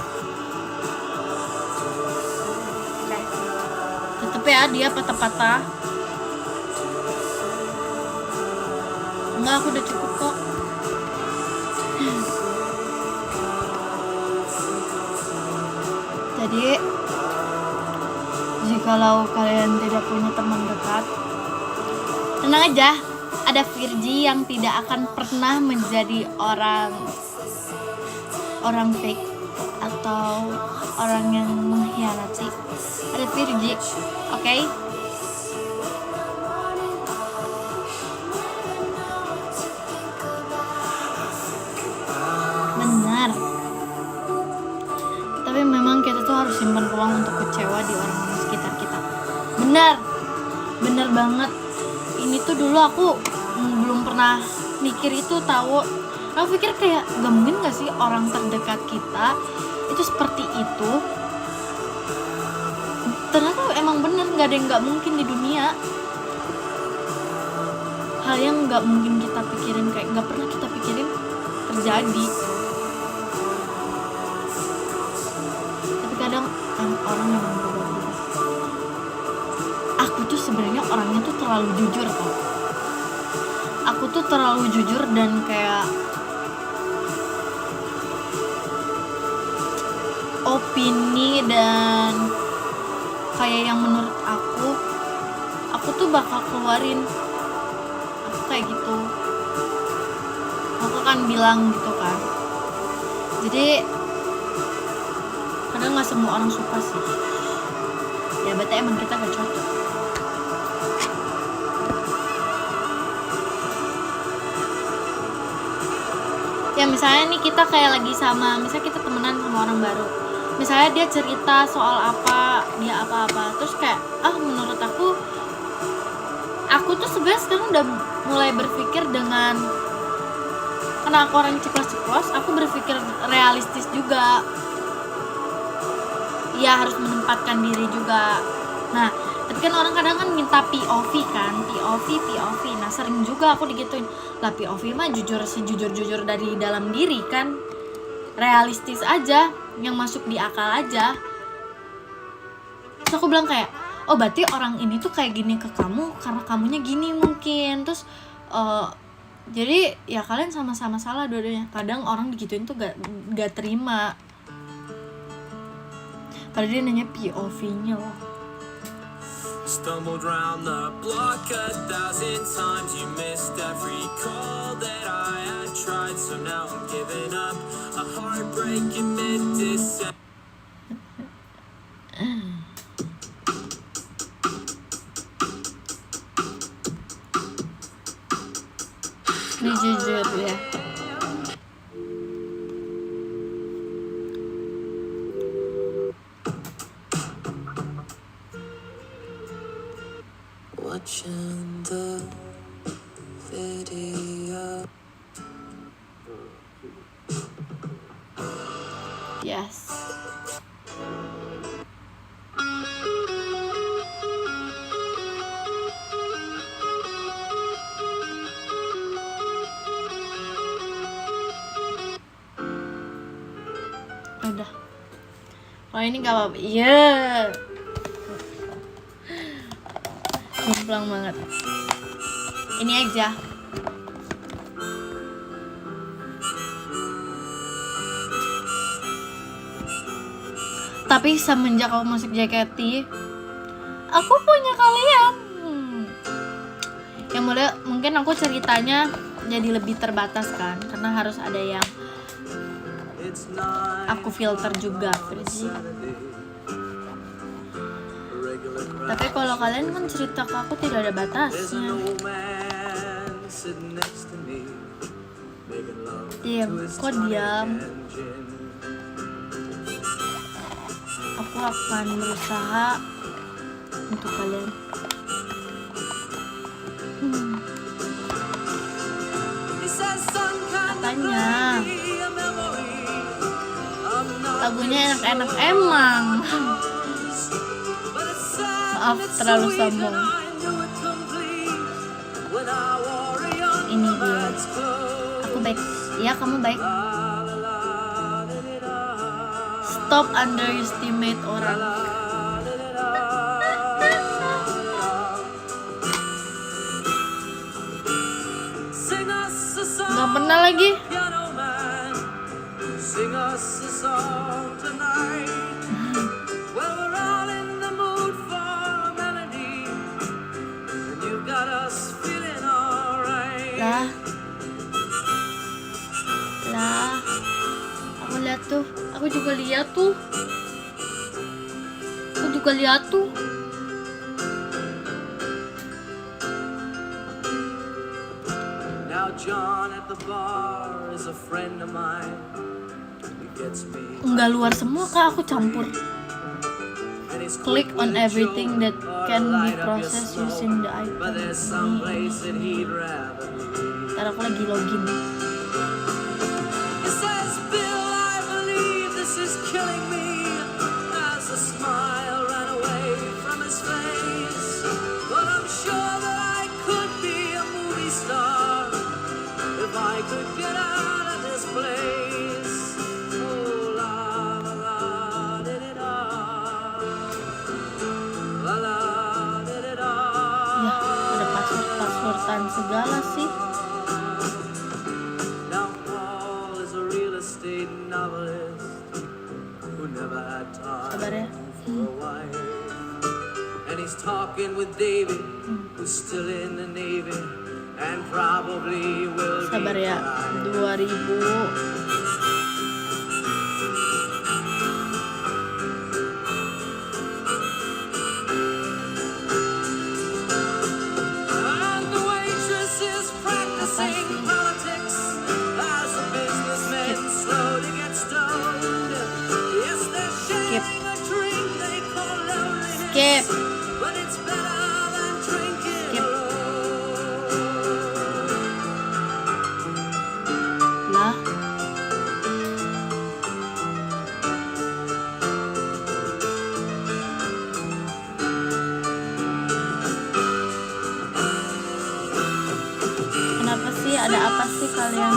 Oke. Tetep ya dia patah-patah. Enggak, aku udah cukup kok. Jadi jikalau kalian tidak punya teman dekat, tenang aja, ada Virgi yang tidak akan pernah menjadi orang fake atau orang yang mengkhianati. Ada Virgi, oke? Benar. Tapi memang kita tuh harus simpan ruang untuk kecewa di orang-orang sekitar kita. Benar banget. Ini tuh dulu aku belum pernah mikir itu, tahu. Aku pikir kayak gak mungkin gak sih orang terdekat kita itu seperti itu. Ternyata emang bener, gak ada yang gak mungkin di dunia. Hal yang gak mungkin kita pikirin, kayak gak pernah kita pikirin terjadi. Tapi kadang orang yang berubah-ubah. Aku tuh sebenarnya orangnya tuh terlalu jujur tau. Aku tuh terlalu jujur dan kayak opini dan kayak yang menurut aku tuh bakal keluarin. Aku kayak gitu. Aku kan bilang gitu kan. Jadi kadang gak semua orang suka sih. Ya berarti emang kita gak cocok. Ya misalnya nih kita kayak lagi misalnya kita temenan sama orang baru, misalnya dia cerita soal apa, dia apa-apa, terus kayak menurut aku tuh sebenarnya sekarang udah mulai berpikir dengan, karena aku orang ceplos-ceplos, aku berpikir realistis juga. Ya harus menempatkan diri juga. Nah tapi kan orang kadang kan minta POV kan, POV. Nah sering juga aku digituin, lah POV mah sejujur-jujur dari dalam diri kan, realistis aja, yang masuk di akal aja. Terus aku bilang kayak, oh berarti orang ini tuh kayak gini ke kamu karena kamunya gini mungkin. Terus jadi ya kalian sama-sama salah dua-duanya. Kadang orang digituin tuh gak terima, padahal dia nanya POV-nya loh. Stumbled round the block 1,000 times. You missed every call that I had tried. So now I'm giving up. A heartbreak in mid-December. Ini jujur ya. Watching the video. Yes. Udah. Kalau ini gak apa-apa. Iya. Jomplang banget. Ini aja. Tapi semenjak aku masuk JKT, aku punya kalian. Yang mulai mungkin aku ceritanya jadi lebih terbatas kan, karena harus ada yang aku filter juga, Virgi. Tapi kalau kalian kan cerita ke aku tidak ada batasnya. Diam, kok diam? Aku akan berusaha untuk kalian. Katanya lagunya enak-enak emang. Maaf terlalu sombong. Ini dia. Aku baik. Ya kamu baik. stop underestimate orang. Sing us a song, Nggak pernah lagi. piano man. Sing us a song tonight. Well, we're all in the mood for a melody, and you got us feeling alright. Lah, aku juga lihat tuh. Now John at the bar is a friend of mine. He gets me. Enggak luar semua kak, aku campur. And he's Click on with a everything joke that or can be light up your processed smoke. using the iPhone. But there's some place that he'd rather be. Ntar aku lagi login. He says, Bill, I believe this is killing me. As a smile ran away from his face. But I'm sure that I could be a movie star if I could get out of this place. Oh, la la la, did it all. La la, did it all. Ya, ada password-passwordan segala sih. Now Paul is a real estate novelist who never had time Sabar ya. for a wife. And he's talking with David, who's still in the Navy and probably will Sabar be ya, fine. 2000. And the waitress is practicing Apa sih? politics as the businessmen slowly get stoned. Yes, they're sharing a drink they call loneliness. Skip. But it's better than drinking Skip. alone. Lah, kenapa sih? Ada apa sih kalian?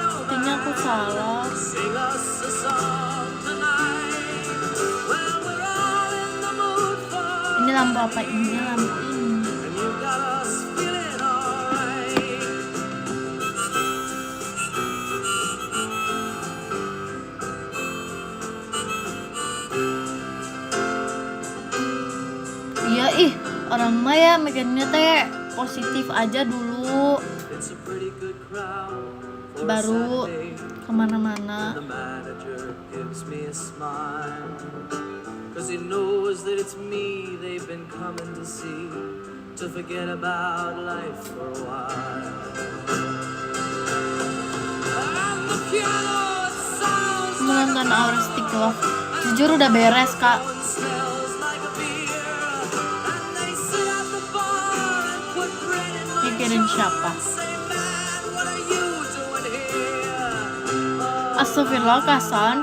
Sepertinya aku salah. Sing us a song tonight. Well, we're all in the mood for Ini lampu apa? Ini lampu ini. and you got us feeling alright. Iya ih, orang maya mikirnya teh positif aja dulu, It's a pretty good crowd for a baru Saturday. kemana-mana. The manager gives me a smile, 'cause he knows that it's me they've been coming to see, to forget about life for a while. And the piano sounds like Menonton Our Stick Love, jujur udah beres kak. and smells like a beer. And they sit at the bar and put bread in my Mikirin siapa? say, man, what are you doing here? Astagfirullah Kasan.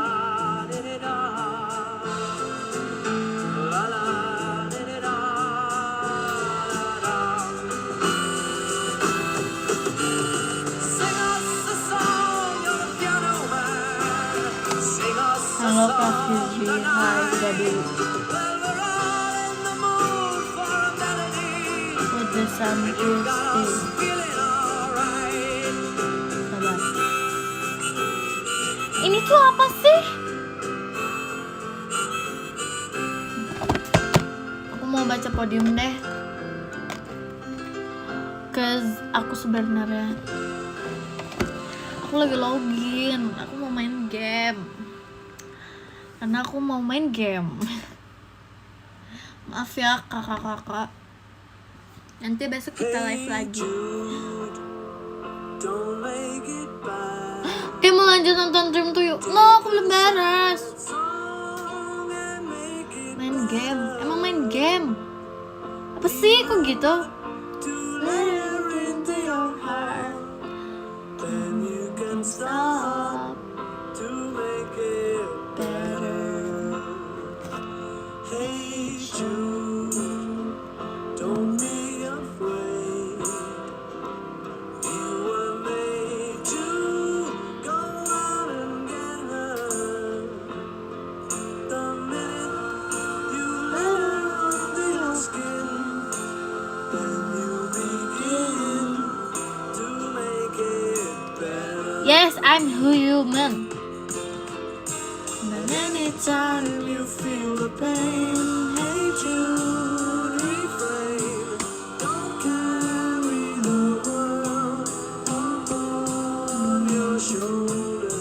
Halo Kak Firji, hai udah dulu. Put the sun to stay. Sabar. Ini tuh apa sih? Aku mau baca podium deh. Cause aku sebenarnya aku lagi login, aku mau main game. Karena aku mau main game. Maaf ya kakak-kakak. Nanti besok kita live lagi. Don't make it bad. Oke, mau lanjut nonton Dream to You. No, aku belum beres. Song and make it Main game. Emang main game? Apa sih kok gitu? clear into your heart. Then you can stop to make it better. Hey Jude, don't be afraid. You were made to go out and get her. Yes, I'm human. And anytime you feel the pain, hate you refrain. Don't carry the world on your shoulder.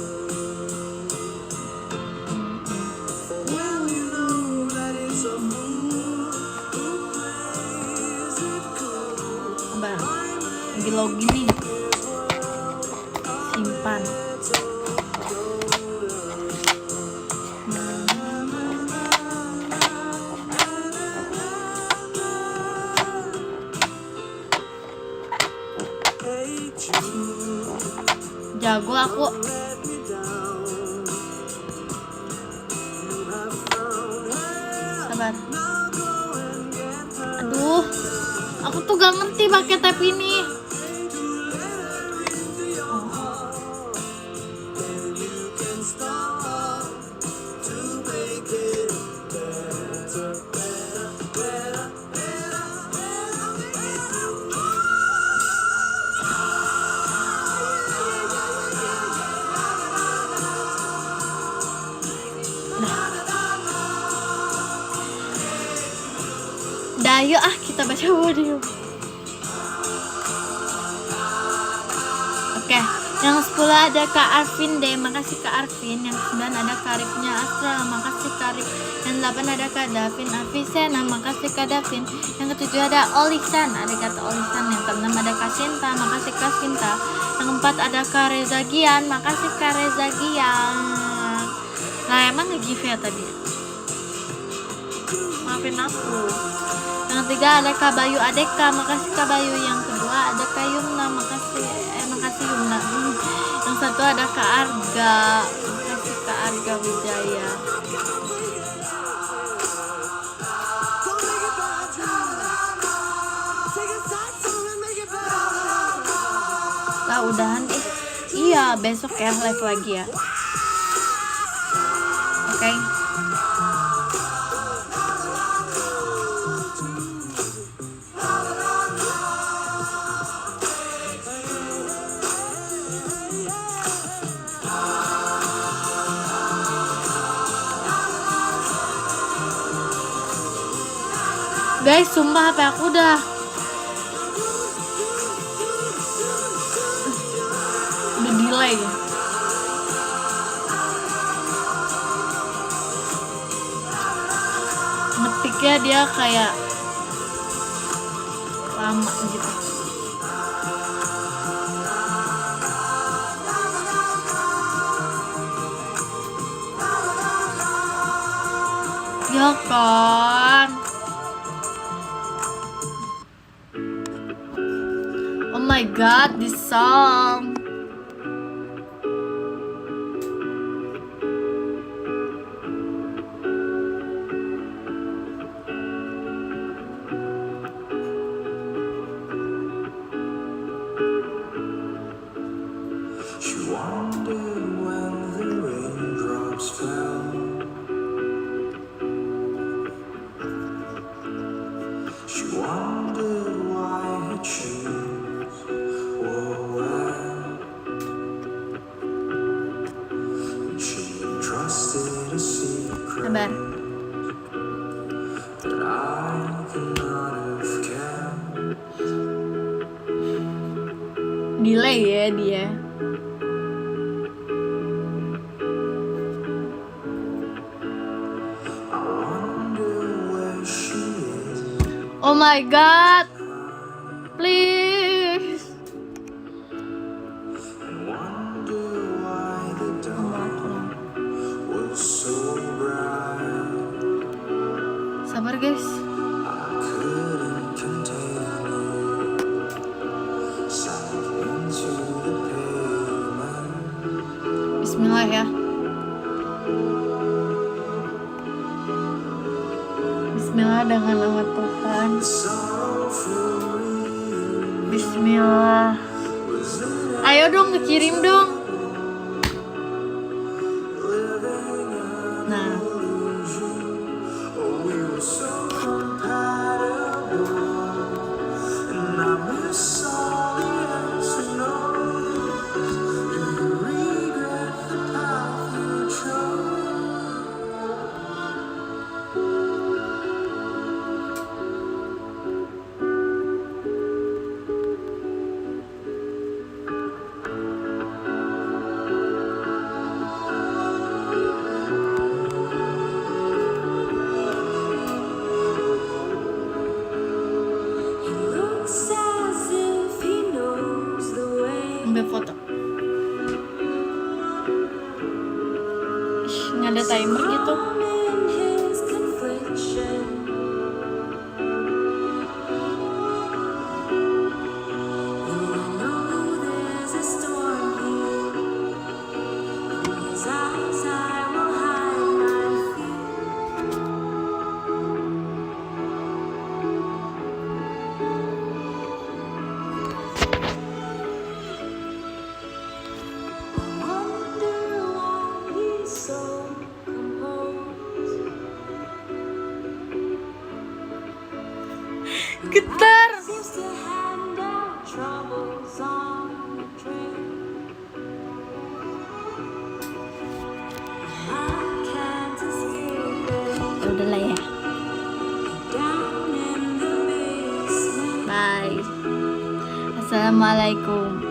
Well, you know that it's a fool who plays it cool. Abang, lagi login nih. Simpan. Jago aku. Sabar. Aduh, aku tuh gak ngerti pakai tab ini. Dah, yuk kita baca buku. Oke, yang 10 ada Kak Arvin D, makasih Kak Arvin. Yang 9 ada Karibnya Astra, makasih Karib. Yang 8 ada Kak Davin Avisena, makasih Kak Davin. Yang ke-7 ada Olisan, ada kata Olisan. Yang ke-6 ada Kak Sinta, makasih Kak Sinta. Yang ke-4 ada Kak Reza Gian, makasih Kak Reza Gian. Nah, emang nge-give ya tadi? Maafin aku. Yang ke-3 ada Kak Bayu Adeka, makasih Kak Bayu. Yang kedua ada Kak Yumna, makasih Yumna. Yang satu ada Kak Arga, makasih Kak Arga Wijaya. Lah udahan iya, besok ya live lagi ya. Oke. Guys, sumpah HP aku udah delay. Ngetiknya dia kayak lama gitu. Ya kan. Oh my god, this song. She wondered when the raindrops fell. She wondered why her shoes were wet. She entrusted a secret Sabar. that I could not have kept. Delay ya dia. I wonder where she is. Oh my god. Please. I wonder why the dawn was so bright. Sabar guys. I couldn't contain it. Sank into the pavement. Bismillah ya. Bismillah dengan nama Tuhan. Bismillah. Ayo dong ngekirim dong. Nah, Oh, we were so compatible, and I miss all the answer notes. ambil foto. Ih, nggak ada timer gitu. In his confliction, I know there's a storm here. In his eyes, I will hide my fear. I wonder why he's so composed. Getar. Seems to hand out troubles on the train. I can't escape it. Udah lah ya. Down in the basement. Bye. Assalamualaikum.